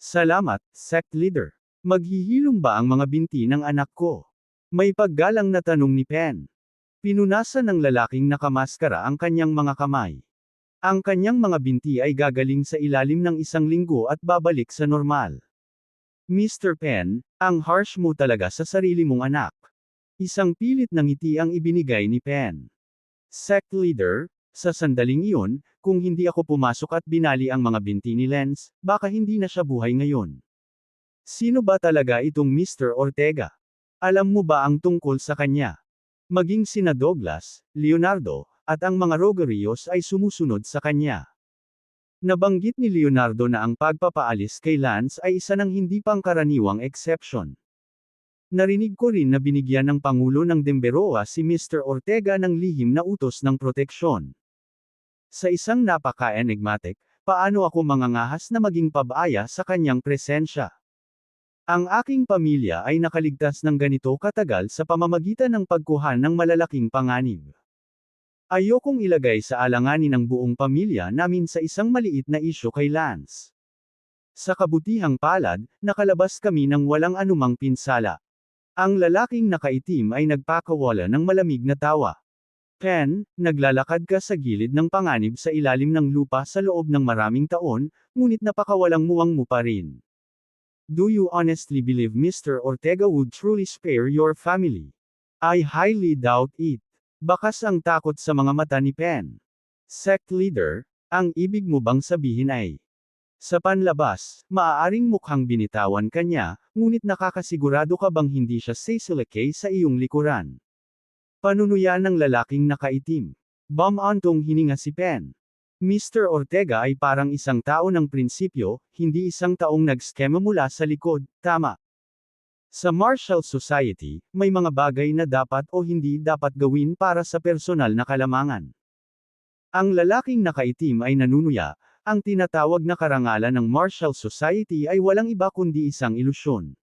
Salamat, sect leader. Maghihilom ba ang mga binti ng anak ko? May paggalang na tanong ni Pen. Pinunasan ng lalaking nakamaskara ang kanyang mga kamay. Ang kanyang mga binti ay gagaling sa ilalim ng 1 linggo at babalik sa normal. Mr. Pen, ang harsh mo talaga sa sarili mong anak. Isang pilit na ngiti ang ibinigay ni Pen. Sect leader, sa sandaling iyon, kung hindi ako pumasok at binali ang mga binti ni Lance, baka hindi na siya buhay ngayon. Sino ba talaga itong Mr. Ortega? Alam mo ba ang tungkol sa kanya? Maging sina Douglas, Leonardo, at ang mga Rogerios ay sumusunod sa kanya. Nabanggit ni Leonardo na ang pagpapaalis kay Lance ay isa ng hindi pangkaraniwang exception. Narinig ko rin na binigyan ng Pangulo ng Demberoa si Mr. Ortega ng lihim na utos ng proteksyon. Sa isang napaka-enigmatic, paano ako mangangahas na maging pabaya sa kanyang presensya? Ang aking pamilya ay nakaligtas ng ganito katagal sa pamamagitan ng pagkuha ng malalaking panganib. Ayokong ilagay sa alanganin ang buong pamilya namin sa isang maliit na isyu kay Lance. Sa kabutihang palad, nakalabas kami ng walang anumang pinsala. Ang lalaking nakaitim ay nagpakawala ng malamig na tawa. Pen, naglalakad ka sa gilid ng panganib sa ilalim ng lupa sa loob ng maraming taon, ngunit napakawalang muwang mo pa rin. Do you honestly believe Mr. Ortega would truly spare your family? I highly doubt it. Bakas ang takot sa mga mata ni Pen. Sect leader, ang ibig mo bang sabihin ay, sa panlabas, maaaring mukhang binitawan ka niya, ngunit nakakasigurado ka bang hindi siya sisilekay sa iyong likuran? Panunuyan ng lalaking nakaitim. Bumantong hininga si Pen. Mr. Ortega ay parang isang tao ng prinsipyo, hindi isang taong nag-skema mula sa likod, tama. Sa Marshall Society, may mga bagay na dapat o hindi dapat gawin para sa personal na kalamangan. Ang lalaking nakaitim ay nanunuya, ang tinatawag na karangalan ng Marshall Society ay walang iba kundi isang ilusyon.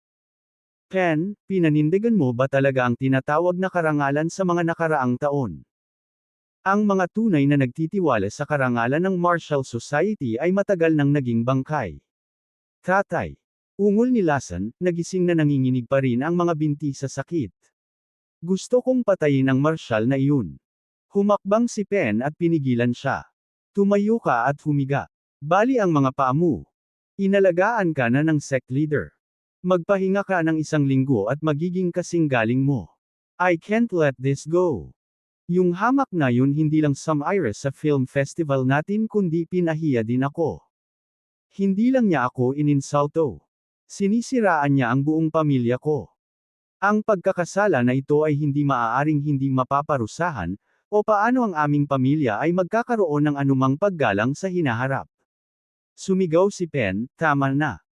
Pen, pinanindigan mo ba talaga ang tinatawag na karangalan sa mga nakaraang taon? Ang mga tunay na nagtitiwala sa karangalan ng Marshall Society ay matagal nang naging bangkay. Tatay. Ungol ni Lasan, nagising na nanginginig pa rin ang mga binti sa sakit. Gusto kong patayin ang Marshal na iyon. Humakbang si Pen at pinigilan siya. Tumayo ka at humiga. Bali ang mga paa mo. Inalagaan ka na ng sect leader. Magpahinga ka ng 1 linggo at magiging kasing galing mo. I can't let this go. Yung hamak na yun hindi lang sumire sa film festival natin kundi pinahiya din ako. Hindi lang niya ako ininsulto. Sinisiraan niya ang buong pamilya ko. Ang pagkakasala na ito ay hindi maaaring hindi mapaparusahan, o paano ang aming pamilya ay magkakaroon ng anumang paggalang sa hinaharap. Sumigaw si Pen, tama na.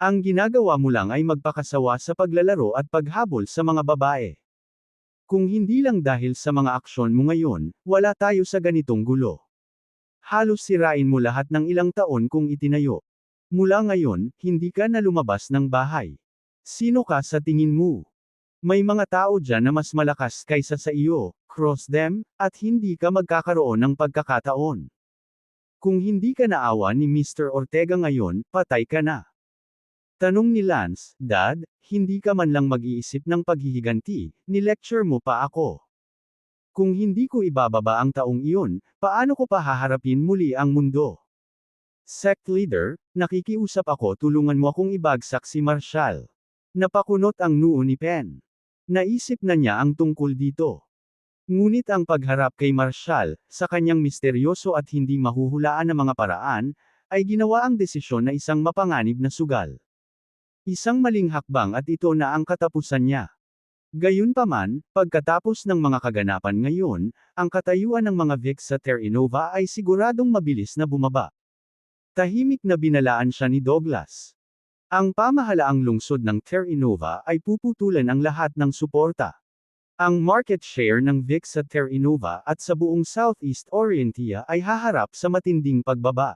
Ang ginagawa mo lang ay magpakasawa sa paglalaro at paghabol sa mga babae. Kung hindi lang dahil sa mga aksyon mo ngayon, wala tayo sa ganitong gulo. Halos sirain mo lahat ng ilang taon kung itinayo. Mula ngayon, hindi ka na lumabas ng bahay. Sino ka sa tingin mo? May mga tao dyan na mas malakas kaysa sa iyo, cross them, at hindi ka magkakaroon ng pagkakataon. Kung hindi ka naawa ni Mr. Ortega ngayon, patay ka na. Tanong ni Lance, Dad, hindi ka man lang mag-iisip ng paghihiganti, ni-lecture mo pa ako. Kung hindi ko ibababa ang taong iyon, paano ko pa haharapin muli ang mundo? Sect leader, nakikiusap ako tulungan mo akong ibagsak si Marshall. Napakunot ang noo ni Pen. Naisip na niya ang tungkol dito. Ngunit ang pagharap kay Marshall, sa kanyang misteryoso at hindi mahuhulaan na mga paraan, ay ginawa ang desisyon na isang mapanganib na sugal. Isang maling hakbang at ito na ang katapusan niya. Gayunpaman, pagkatapos ng mga kaganapan ngayon, ang katayuan ng mga Vic sa Terra Nova ay siguradong mabilis na bumaba. Tahimik na binalaan siya ni Douglas. Ang pamahalaang lungsod ng Terra Nova ay puputulan ang lahat ng suporta. Ang market share ng Vic sa Terra Nova at sa buong Southeast Orientia ay haharap sa matinding pagbaba.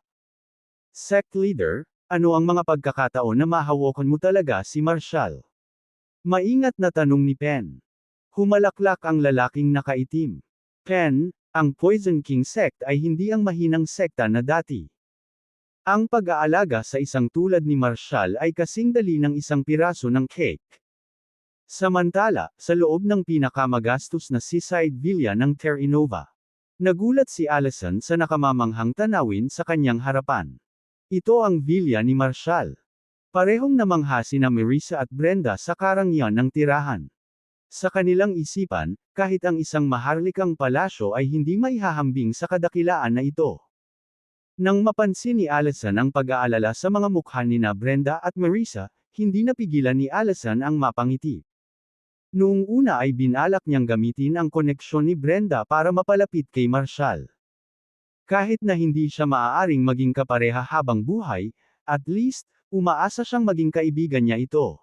Sect leader, ano ang mga pagkakataon na mahawakan mo talaga si Marshall? Maingat na tanong ni Pen. Humalaklak ang lalaking nakaitim. Pen, ang Poison King sect ay hindi ang mahinang sekta na dati. Ang pag-aalaga sa isang tulad ni Marshall ay kasing dali ng isang piraso ng cake. Samantala, sa loob ng pinakamagastos na seaside villa ng Terra Nova, nagulat si Allison sa nakamamanghang tanawin sa kanyang harapan. Ito ang villa ni Marshall. Parehong namangha sina Marissa at Brenda sa karangyaan ng tirahan. Sa kanilang isipan, kahit ang isang maharlikang palasyo ay hindi maihahambing sa kadakilaan na ito. Nang mapansin ni Allison ang pag-aalala sa mga mukha nina Brenda at Marissa, hindi napigilan ni Allison ang mapangiti. Noong una ay binalak niyang gamitin ang koneksyon ni Brenda para mapalapit kay Marshall. Kahit na hindi siya maaaring maging kapareha habang buhay, at least, umaasa siyang maging kaibigan niya ito.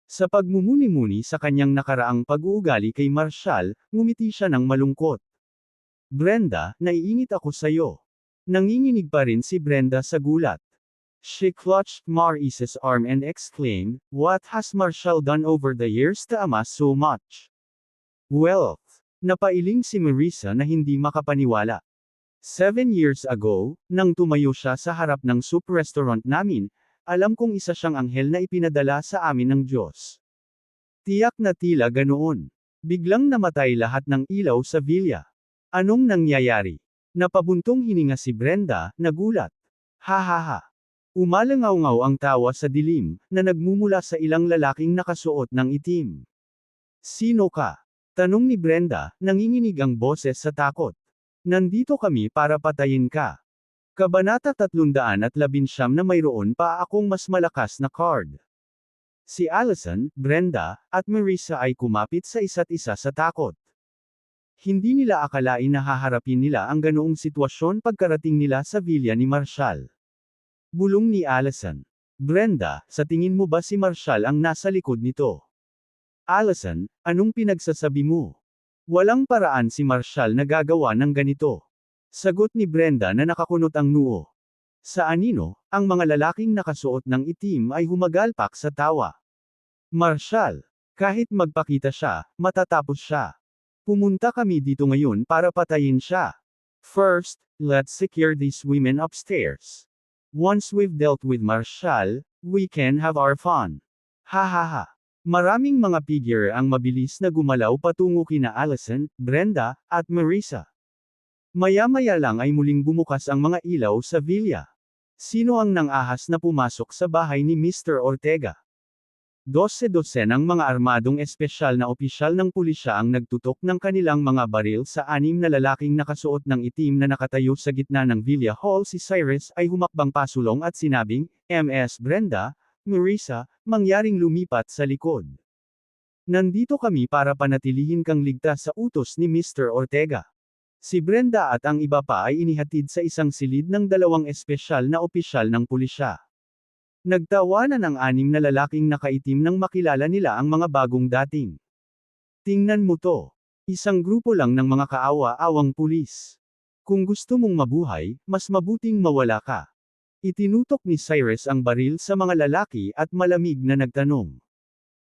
Sa pagmumuni-muni sa kanyang nakaraang pag-uugali kay Marshall, ngumiti siya ng malungkot. Brenda, naiingit ako sa'yo. Nanginginig pa rin si Brenda sa gulat. She clutched Maurice's arm and exclaimed, "What has Marshall done over the years to amass so much wealth?" Napailing si Marisa na hindi makapaniwala. 7 years ago, nang tumayo siya sa harap ng soup restaurant namin, alam kong isa siyang anghel na ipinadala sa amin ng Diyos. Tiyak na tila ganoon. Biglang namatay lahat ng ilaw sa villa. Anong nangyayari? Napabuntong hininga si Brenda, nagulat. Ha ha ha. Umalangaw-ngaw ang tawa sa dilim, na nagmumula sa ilang lalaking nakasuot ng itim. Sino ka? Tanong ni Brenda, nanginginig ang boses sa takot. Nandito kami para patayin ka. Kabanata 319 na mayroon pa akong mas malakas na card. Si Allison, Brenda, at Marisa ay kumapit sa isa't isa sa takot. Hindi nila akalain na haharapin nila ang ganoong sitwasyon pagkarating nila sa villa ni Marshall. Bulong ni Allison. Brenda, sa tingin mo ba si Marshall ang nasa likod nito? Allison, anong pinagsasabi mo? Walang paraan si Marshall na gagawa ng ganito. Sagot ni Brenda na nakakunot ang noo. Sa anino, ang mga lalaking nakasuot ng itim ay humagalpak sa tawa. Marshall, kahit magpakita siya, matatapos siya. Pumunta kami dito ngayon para patayin siya. First, let's secure these women upstairs. Once we've dealt with Marshall, we can have our fun. Ha ha ha. Maraming mga figure ang mabilis na gumalaw patungo kina Allison, Brenda, at Marisa. Maya-maya lang ay muling bumukas ang mga ilaw sa villa. Sino ang nang-ahas na pumasok sa bahay ni Mr. Ortega? 12-dosenang mga armadong espesyal na opisyal ng pulisya ang nagtutok ng kanilang mga baril sa 6 na lalaking nakasuot ng itim na nakatayo sa gitna ng Villa Hall. Si Cyrus ay humakbang pasulong at sinabing, "Ms. Brenda, Marisa, mangyaring lumipat sa likod. Nandito kami para panatilihin kang ligtas sa utos ni Mr. Ortega." Si Brenda at ang iba pa ay inihatid sa isang silid ng 2 espesyal na opisyal ng pulisya. Nagtawanan ang 6 na lalaking nakaitim nang makilala nila ang mga bagong dating. Tingnan mo to. Isang grupo lang ng mga kaawa-awang pulis. Kung gusto mong mabuhay, mas mabuting mawala ka. Itinutok ni Cyrus ang baril sa mga lalaki at malamig na nagtanong.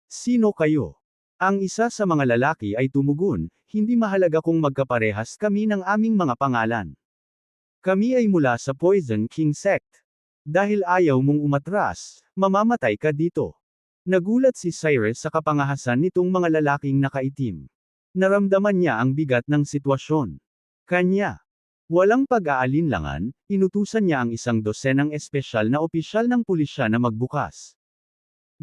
Sino kayo? Ang isa sa mga lalaki ay tumugon, hindi mahalaga kung magkaparehas kami ng aming mga pangalan. Kami ay mula sa Poison King Sect. Dahil ayaw mong umatras, mamamatay ka dito. Nagulat si Cyrus sa kapangahasan nitong mga lalaking nakaitim. Naramdaman niya ang bigat ng sitwasyon. Kanya. Walang pag-aalinlangan, inutusan niya ang 12 espesyal na opisyal ng pulisya na magbukas.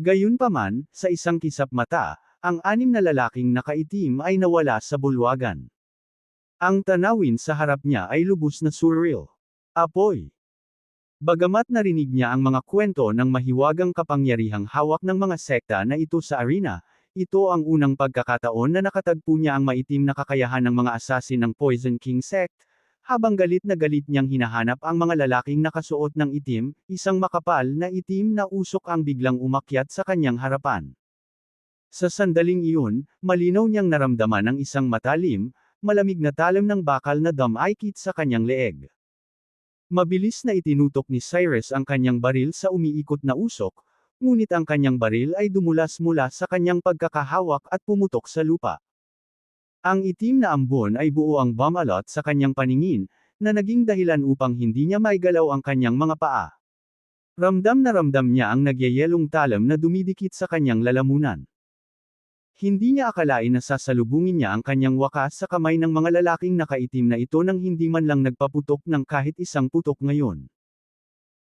Gayunpaman, sa isang kisap mata, ang 6 na lalaking nakaitim ay nawala sa bulwagan. Ang tanawin sa harap niya ay lubos na surreal. Apoy. Bagamat narinig niya ang mga kwento ng mahiwagang kapangyarihang hawak ng mga sekta na ito sa arena, ito ang unang pagkakataon na nakatagpo niya ang maitim na kakayahan ng mga assassin ng Poison King Sect. Habang galit na galit niyang hinahanap ang mga lalaking nakasuot ng itim, isang makapal na itim na usok ang biglang umakyat sa kanyang harapan. Sa sandaling iyon, malinaw niyang naramdaman ang isang matalim, malamig na talim ng bakal na dam-aikit sa kanyang leeg. Mabilis na itinutok ni Cyrus ang kanyang baril sa umiikot na usok, ngunit ang kanyang baril ay dumulas mula sa kanyang pagkakahawak at pumutok sa lupa. Ang itim na ambon ay buo ang bumalot sa kanyang paningin, na naging dahilan upang hindi niya maigalaw ang kanyang mga paa. Ramdam na ramdam niya ang nagyayelong talam na dumidikit sa kanyang lalamunan. Hindi niya akalain na sasalubungin niya ang kanyang wakas sa kamay ng mga lalaking nakaitim na ito nang hindi man lang nagpaputok ng kahit isang putok ngayon.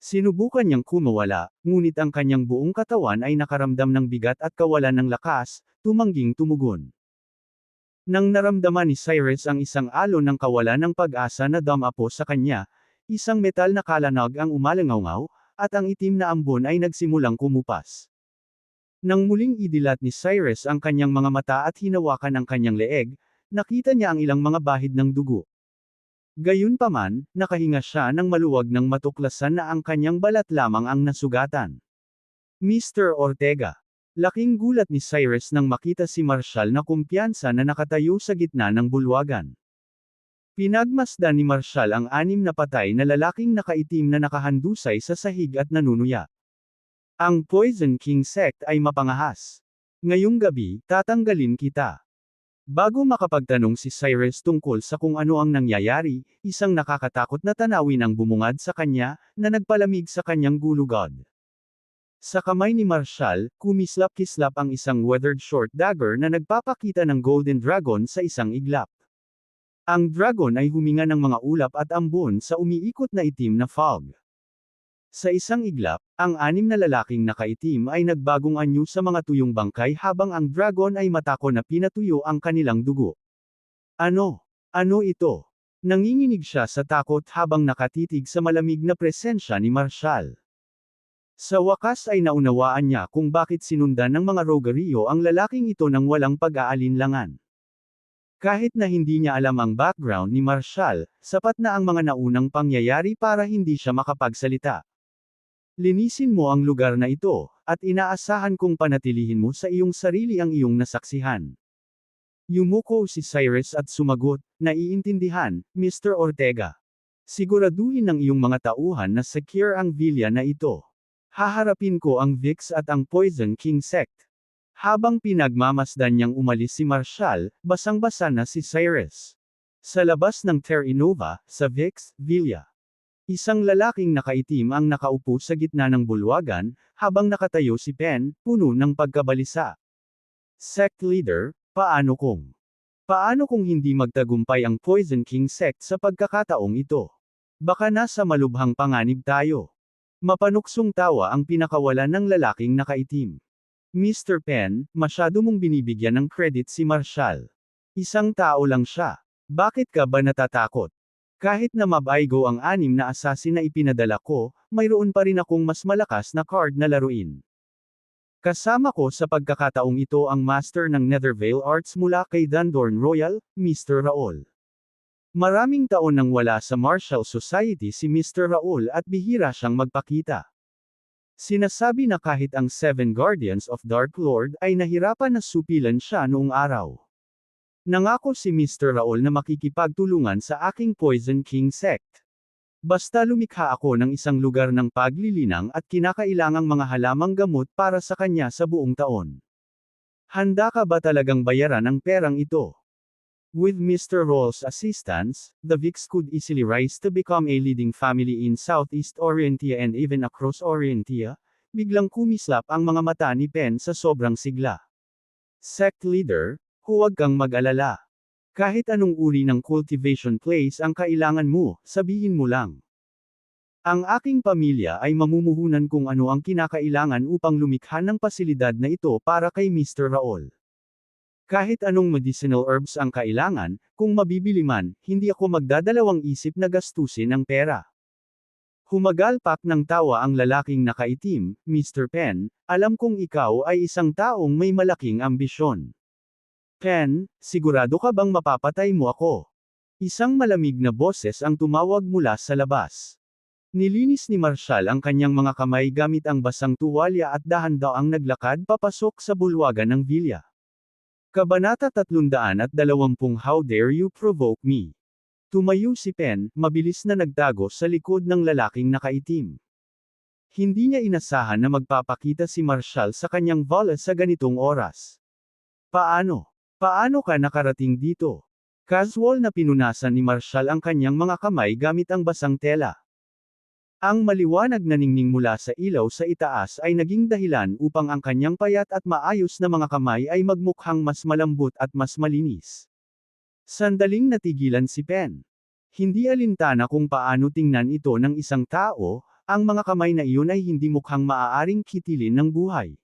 Sinubukan niyang kumawala, ngunit ang kanyang buong katawan ay nakaramdam ng bigat at kawalan ng lakas, tumangging tumugon. Nang naramdaman ni Cyrus ang isang alon ng kawalan ng pag-asa na damapo sa kanya, isang metal na kalanag ang umalangaw-ngaw, at ang itim na ambon ay nagsimulang kumupas. Nang muling idilat ni Cyrus ang kanyang mga mata at hinawakan ang kanyang leeg, nakita niya ang ilang mga bahid ng dugo. Gayunpaman, nakahinga siya nang maluwag ng matuklasan na ang kanyang balat lamang ang nasugatan. Mr. Ortega. Laking gulat ni Cyrus nang makita si Marshall na kumpiyansa na nakatayo sa gitna ng bulwagan. Pinagmasdan ni Marshall ang 6 na patay na lalaking nakaitim na nakahandusay sa sahig at nanunuya. Ang Poison King Sect ay mapangahas. Ngayong gabi, tatanggalin kita. Bago makapagtanong si Cyrus tungkol sa kung ano ang nangyayari, isang nakakatakot na tanawin ang bumungad sa kanya, na nagpalamig sa kanyang gulugod. Sa kamay ni Marshall, kumislap-kislap ang isang weathered short dagger na nagpapakita ng golden dragon sa isang iglap. Ang dragon ay huminga ng mga ulap at ambon sa umiikot na itim na fog. Sa isang iglap, ang 6 na lalaking nakaitim ay nagbagong anyo sa mga tuyong bangkay habang ang dragon ay matako na pinatuyo ang kanilang dugo. Ano? Ano ito? Nanginginig siya sa takot habang nakatitig sa malamig na presensya ni Marshall. Sa wakas ay naunawaan niya kung bakit sinundan ng mga Rogario ang lalaking ito nang walang pag-aalinlangan. Kahit na hindi niya alam ang background ni Marshall, sapat na ang mga naunang pangyayari para hindi siya makapagsalita. Linisin mo ang lugar na ito, at inaasahan kong panatilihin mo sa iyong sarili ang iyong nasaksihan. Yumuko si Cyrus at sumagot, naiintindihan, Mr. Ortega. Siguraduhin ng iyong mga tauhan na secure ang villa na ito. Haharapin ko ang VIX at ang Poison King Sect. Habang pinagmamasdan niyang umalis si Marshall, basang-basa na si Cyrus. Sa labas ng Terra Innova, sa VIX Villa. Isang lalaking nakaitim ang nakaupo sa gitna ng bulwagan, habang nakatayo si Pen, puno ng pagkabalisa. Sect Leader, paano kung hindi magtagumpay ang Poison King Sect sa pagkakataong ito? Baka nasa malubhang panganib tayo. Mapanuksong tawa ang pinakawalan ng lalaking nakaitim. Mr. Pen, masyado mong binibigyan ng credit si Marshall. Isang tao lang siya. Bakit ka ba natatakot? Kahit na mabaigo ang 6 na assassin na ipinadala ko, mayroon pa rin akong mas malakas na card na laruin. Kasama ko sa pagkakataong ito ang Master ng Nethervale Arts mula kay Dundorn Royal, Mr. Raul. Maraming taon nang wala sa Martial Society si Mr. Raul at bihira siyang magpakita. Sinasabi na kahit ang 7 Guardians of Dark Lord ay nahirapan na supilan siya noong araw. Nangako si Mr. Raul na makikipagtulungan sa aking Poison King Sect. Basta lumikha ako ng isang lugar ng paglilinang at kinakailangang mga halamang gamot para sa kanya sa buong taon. Handa ka ba talagang bayaran ang perang ito? With Mr. Raul's assistance, the VIX could easily rise to become a leading family in Southeast Orientia and even across Orientia. Biglang kumislap ang mga mata ni Pen sa sobrang sigla. Sect Leader, huwag kang mag-alala. Kahit anong uri ng cultivation place ang kailangan mo, sabihin mo lang. Ang aking pamilya ay mamumuhunan kung ano ang kinakailangan upang lumikha ng pasilidad na ito para kay Mr. Raul. Kahit anong medicinal herbs ang kailangan, kung mabibili man, hindi ako magdadalawang isip na gastusin ang pera. Humagalpak ng tawa ang lalaking nakaitim, Mr. Pen, alam kong ikaw ay isang taong may malaking ambisyon. Pen, sigurado ka bang mapapatay mo ako? Isang malamig na boses ang tumawag mula sa labas. Nilinis ni Marshall ang kanyang mga kamay gamit ang basang tuwalya at dahan-daang naglakad papasok sa bulwagan ng villa. Kabanata 320 How dare you provoke me? Tumayo si Pen, mabilis na nagtago sa likod ng lalaking nakaitim. Hindi niya inasahan na magpapakita si Marshall sa kanyang villa sa ganitong oras. Paano? Paano ka nakarating dito? Casual na pinunasan ni Marshall ang kanyang mga kamay gamit ang basang tela. Ang maliwanag na ningning mula sa ilaw sa itaas ay naging dahilan upang ang kanyang payat at maayos na mga kamay ay magmukhang mas malambot at mas malinis. Sandaling natigilan si Pen. Hindi alintana kung paano tingnan ito ng isang tao, ang mga kamay na iyon ay hindi mukhang maaaring kitilin ng buhay.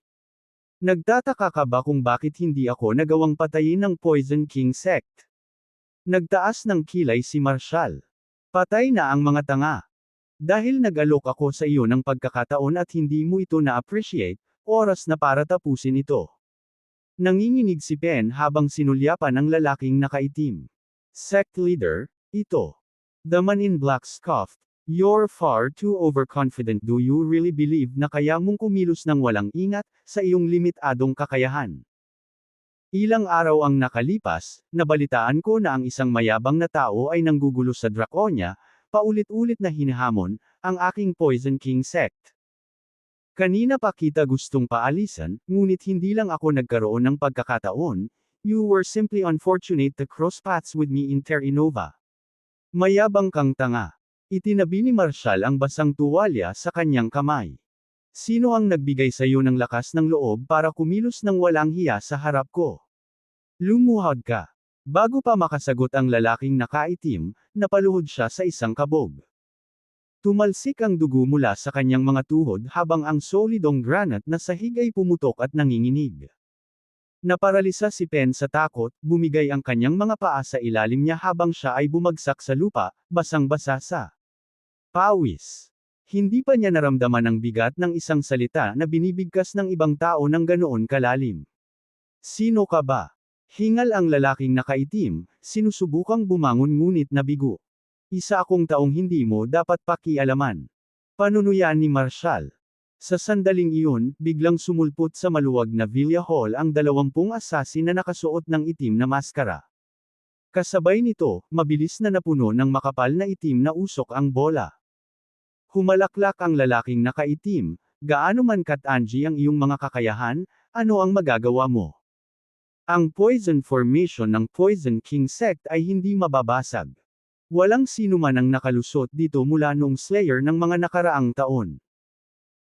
Nagtataka ka ba kung bakit hindi ako nagawang patayin ng Poison King Sect? Nagtaas ng kilay si Marshall. Patay na ang mga tanga. Dahil nag-alok ako sa iyo ng pagkakataon at hindi mo ito na-appreciate, oras na para tapusin ito. Nanginginig si Pen habang sinulyapan ang lalaking nakaitim. Sect Leader, ito. The man in black scoffed, "You're far too overconfident. Do you really believe na kaya mong kumilos ng walang ingat, sa iyong limitadong kakayahan? Ilang araw ang nakalipas, nabalitaan ko na ang isang mayabang na tao ay nanggugulo sa Draconia, paulit-ulit na hinahamon, ang aking Poison King sect. Kanina pa kita gustong paalisan, ngunit hindi lang ako nagkaroon ng pagkakataon, you were simply unfortunate to cross paths with me in Terra Nova. Mayabang kang tanga. Itinabi ni Marshall ang basang tuwalya sa kanyang kamay. Sino ang nagbigay sa iyo ng lakas ng loob para kumilos ng walang hiya sa harap ko? Lumuhod ka. Bago pa makasagot ang lalaking nakaitim, napaluhod siya sa isang kabog. Tumalsik ang dugo mula sa kanyang mga tuhod habang ang solidong granite na sahig ay pumutok at nanginginig. Naparalisa si Pen sa takot, bumigay ang kanyang mga paa sa ilalim niya habang siya ay bumagsak sa lupa, basang-basa sa pawis. Hindi pa niya naramdaman ang bigat ng isang salita na binibigkas ng ibang tao ng ganoon kalalim. Sino ka ba? Hingal ang lalaking nakaitim, sinusubukang bumangon ngunit nabigo. Isa akong taong hindi mo dapat pakialaman. Panunuyan ni Marshall. Sa sandaling iyon, biglang sumulpot sa maluwag na Villa Hall ang 20 assassin na nakasuot ng itim na maskara. Kasabay nito, mabilis na napuno ng makapal na itim na usok ang bola. Humalaklak ang lalaking nakaitim, gaano man katangi ang iyong mga kakayahan, ano ang magagawa mo? Ang poison formation ng Poison King sect ay hindi mababasag. Walang sino man ang nakalusot dito mula noong Slayer ng mga nakaraang taon.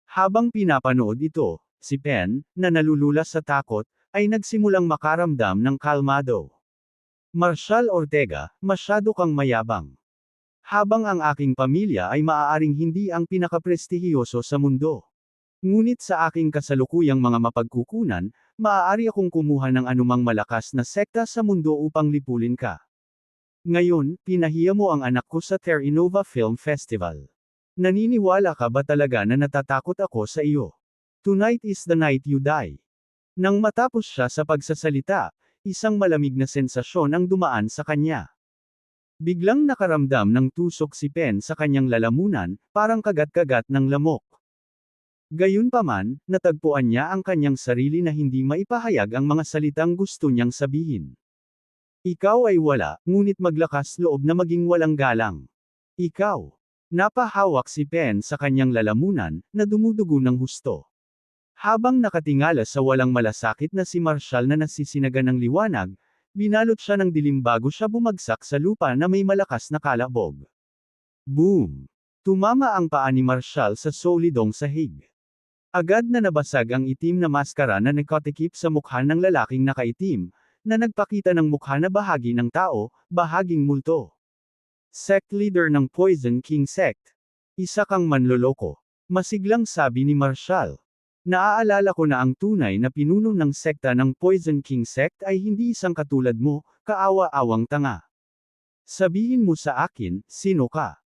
Habang pinapanood ito, si Pen, na nalulula sa takot, ay nagsimulang makaramdam ng kalmado. Marshall Ortega, masyado kang mayabang. Habang ang aking pamilya ay maaaring hindi ang pinakaprestihiyoso sa mundo. Ngunit sa aking kasalukuyang mga mapagkukunan, maaari akong kumuha ng anumang malakas na sekta sa mundo upang lipulin ka. Ngayon, pinahiya mo ang anak ko sa Terra Nova Film Festival. Naniniwala ka ba talaga na natatakot ako sa iyo? Tonight is the night you die. Nang matapos siya sa pagsasalita, isang malamig na sensasyon ang dumaan sa kanya. Biglang nakaramdam ng tusok si Pen sa kanyang lalamunan, parang kagat-kagat ng lamok. Gayunpaman, natagpuan niya ang kanyang sarili na hindi maipahayag ang mga salitang gusto niyang sabihin. Ikaw ay wala, ngunit maglakas loob na maging walang galang. Ikaw. Napahawak si Pen sa kanyang lalamunan, na dumudugo ng husto. Habang nakatingala sa walang malasakit na si Marshall na nasisinaga ng liwanag, binalot siya ng dilim bago siya bumagsak sa lupa na may malakas na kalabog. Boom! Tumama ang paa ni Marshall sa solidong sahig. Agad na nabasag ang itim na maskara na nakatikip sa mukha ng lalaking nakaitim, na nagpakita ng mukha na bahagi ng tao, bahaging multo. Sect leader ng Poison King sect. Isa kang manloloko. Masiglang sabi ni Marshall. Naaalala ko na ang tunay na pinuno ng sekta ng Poison King sect ay hindi isang katulad mo, kaawa-awang tanga. Sabihin mo sa akin, sino ka?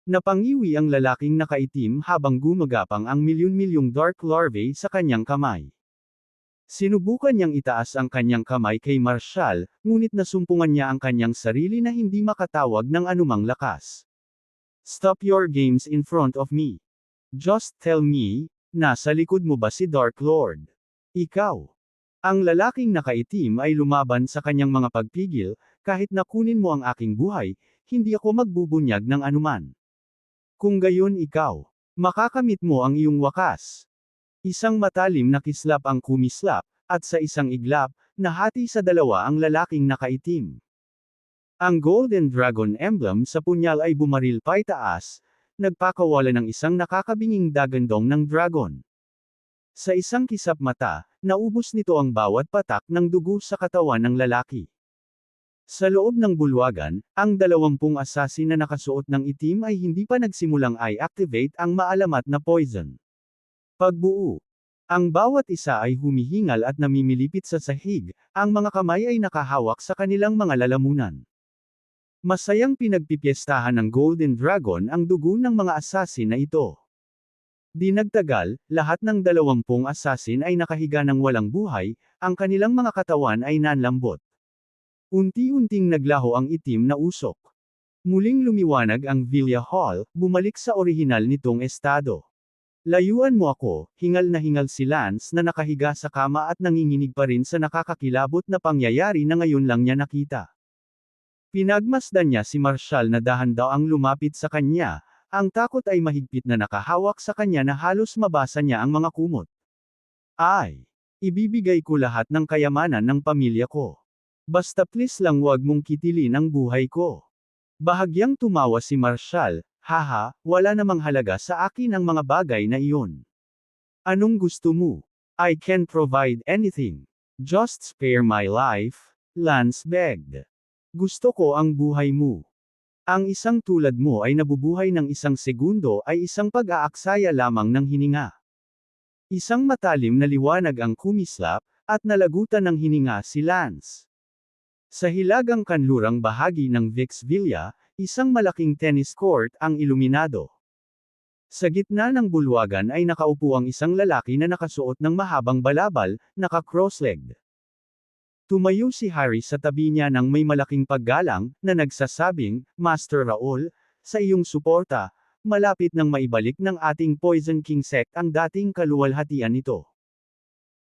Napangiwi ang lalaking nakaitim habang gumagapang ang milyon-milyong dark larvae sa kanyang kamay. Sinubukan niyang itaas ang kanyang kamay kay Marshall, ngunit nasumpungan niya ang kanyang sarili na hindi makatawag ng anumang lakas. Stop your games in front of me. Just tell me, nasa likod mo ba si Dark Lord? Ikaw. Ang lalaking nakaitim ay lumaban sa kanyang mga pagpigil, kahit na kunin mo ang aking buhay, hindi ako magbubunyag ng anuman. Kung gayon ikaw, makakamit mo ang iyong wakas. Isang matalim na kislap ang kumislap, at sa isang iglap, nahati sa dalawa ang lalaking nakaitim. Ang Golden Dragon emblem sa punyal ay bumaril paitaas, nagpakawala ng isang nakakabinging dagandong ng dragon. Sa isang kisap mata, naubos nito ang bawat patak ng dugo sa katawan ng lalaki. Sa loob ng bulwagan, ang 20 assassin na nakasuot ng itim ay hindi pa nagsimulang i-activate ang maalamat na poison. Pagbuo. Ang bawat isa ay humihingal at namimilipit sa sahig, ang mga kamay ay nakahawak sa kanilang mga lalamunan. Masayang pinagpipiestahan ng Golden Dragon ang dugo ng mga assassin na ito. Di nagtagal, lahat ng 20 assassin ay nakahiga ng walang buhay, ang kanilang mga katawan ay nanlambot. Unti-unting naglaho ang itim na usok. Muling lumiwanag ang Villa Hall, bumalik sa orihinal nitong estado. Layuan mo ako, hingal na hingal si Lance na nakahiga sa kama at nanginginig pa rin sa nakakakilabot na pangyayari na ngayon lang niya nakita. Pinagmasdan niya si Marshall na dahan daw ang lumapit sa kanya, ang takot ay mahigpit na nakahawak sa kanya na halos mabasa niya ang mga kumot. Ay! Ibibigay ko lahat ng kayamanan ng pamilya ko. Basta please lang wag mong kitilin ang buhay ko. Bahagyang tumawa si Marshall, haha, wala namang halaga sa akin ang mga bagay na iyon. Anong gusto mo? I can provide anything. Just spare my life, Lance begged. Gusto ko ang buhay mo. Ang isang tulad mo ay nabubuhay ng isang segundo ay isang pag-aaksaya lamang ng hininga. Isang matalim na liwanag ang kumislap, at nalagutan ng hininga si Lance. Sa hilagang kanlurang bahagi ng Vix Villa, isang malaking tennis court ang iluminado. Sa gitna ng bulwagan ay nakaupo ang isang lalaki na nakasuot ng mahabang balabal, naka-cross-legged. Tumayo si Harry sa tabi niya ng may malaking paggalang, na nagsasabing, Master Raul, sa iyong suporta, malapit nang maibalik ng ating Poison King sect ang dating kaluwalhatian nito.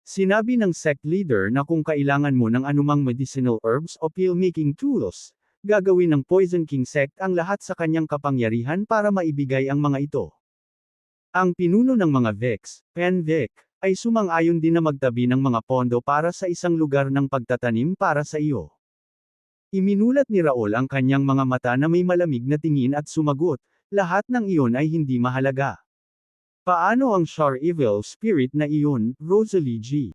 Sinabi ng sect leader na kung kailangan mo ng anumang medicinal herbs o pill-making tools, gagawin ng Poison King sect ang lahat sa kanyang kapangyarihan para maibigay ang mga ito. Ang pinuno ng mga Vex, Penvic, ay sumang-ayon din na magtabi ng mga pondo para sa isang lugar ng pagtatanim para sa iyo. Iminulat ni Raul ang kanyang mga mata na may malamig na tingin at sumagot, lahat ng iyon ay hindi mahalaga. Paano ang Char Evil Spirit na iyon, Rosalie G?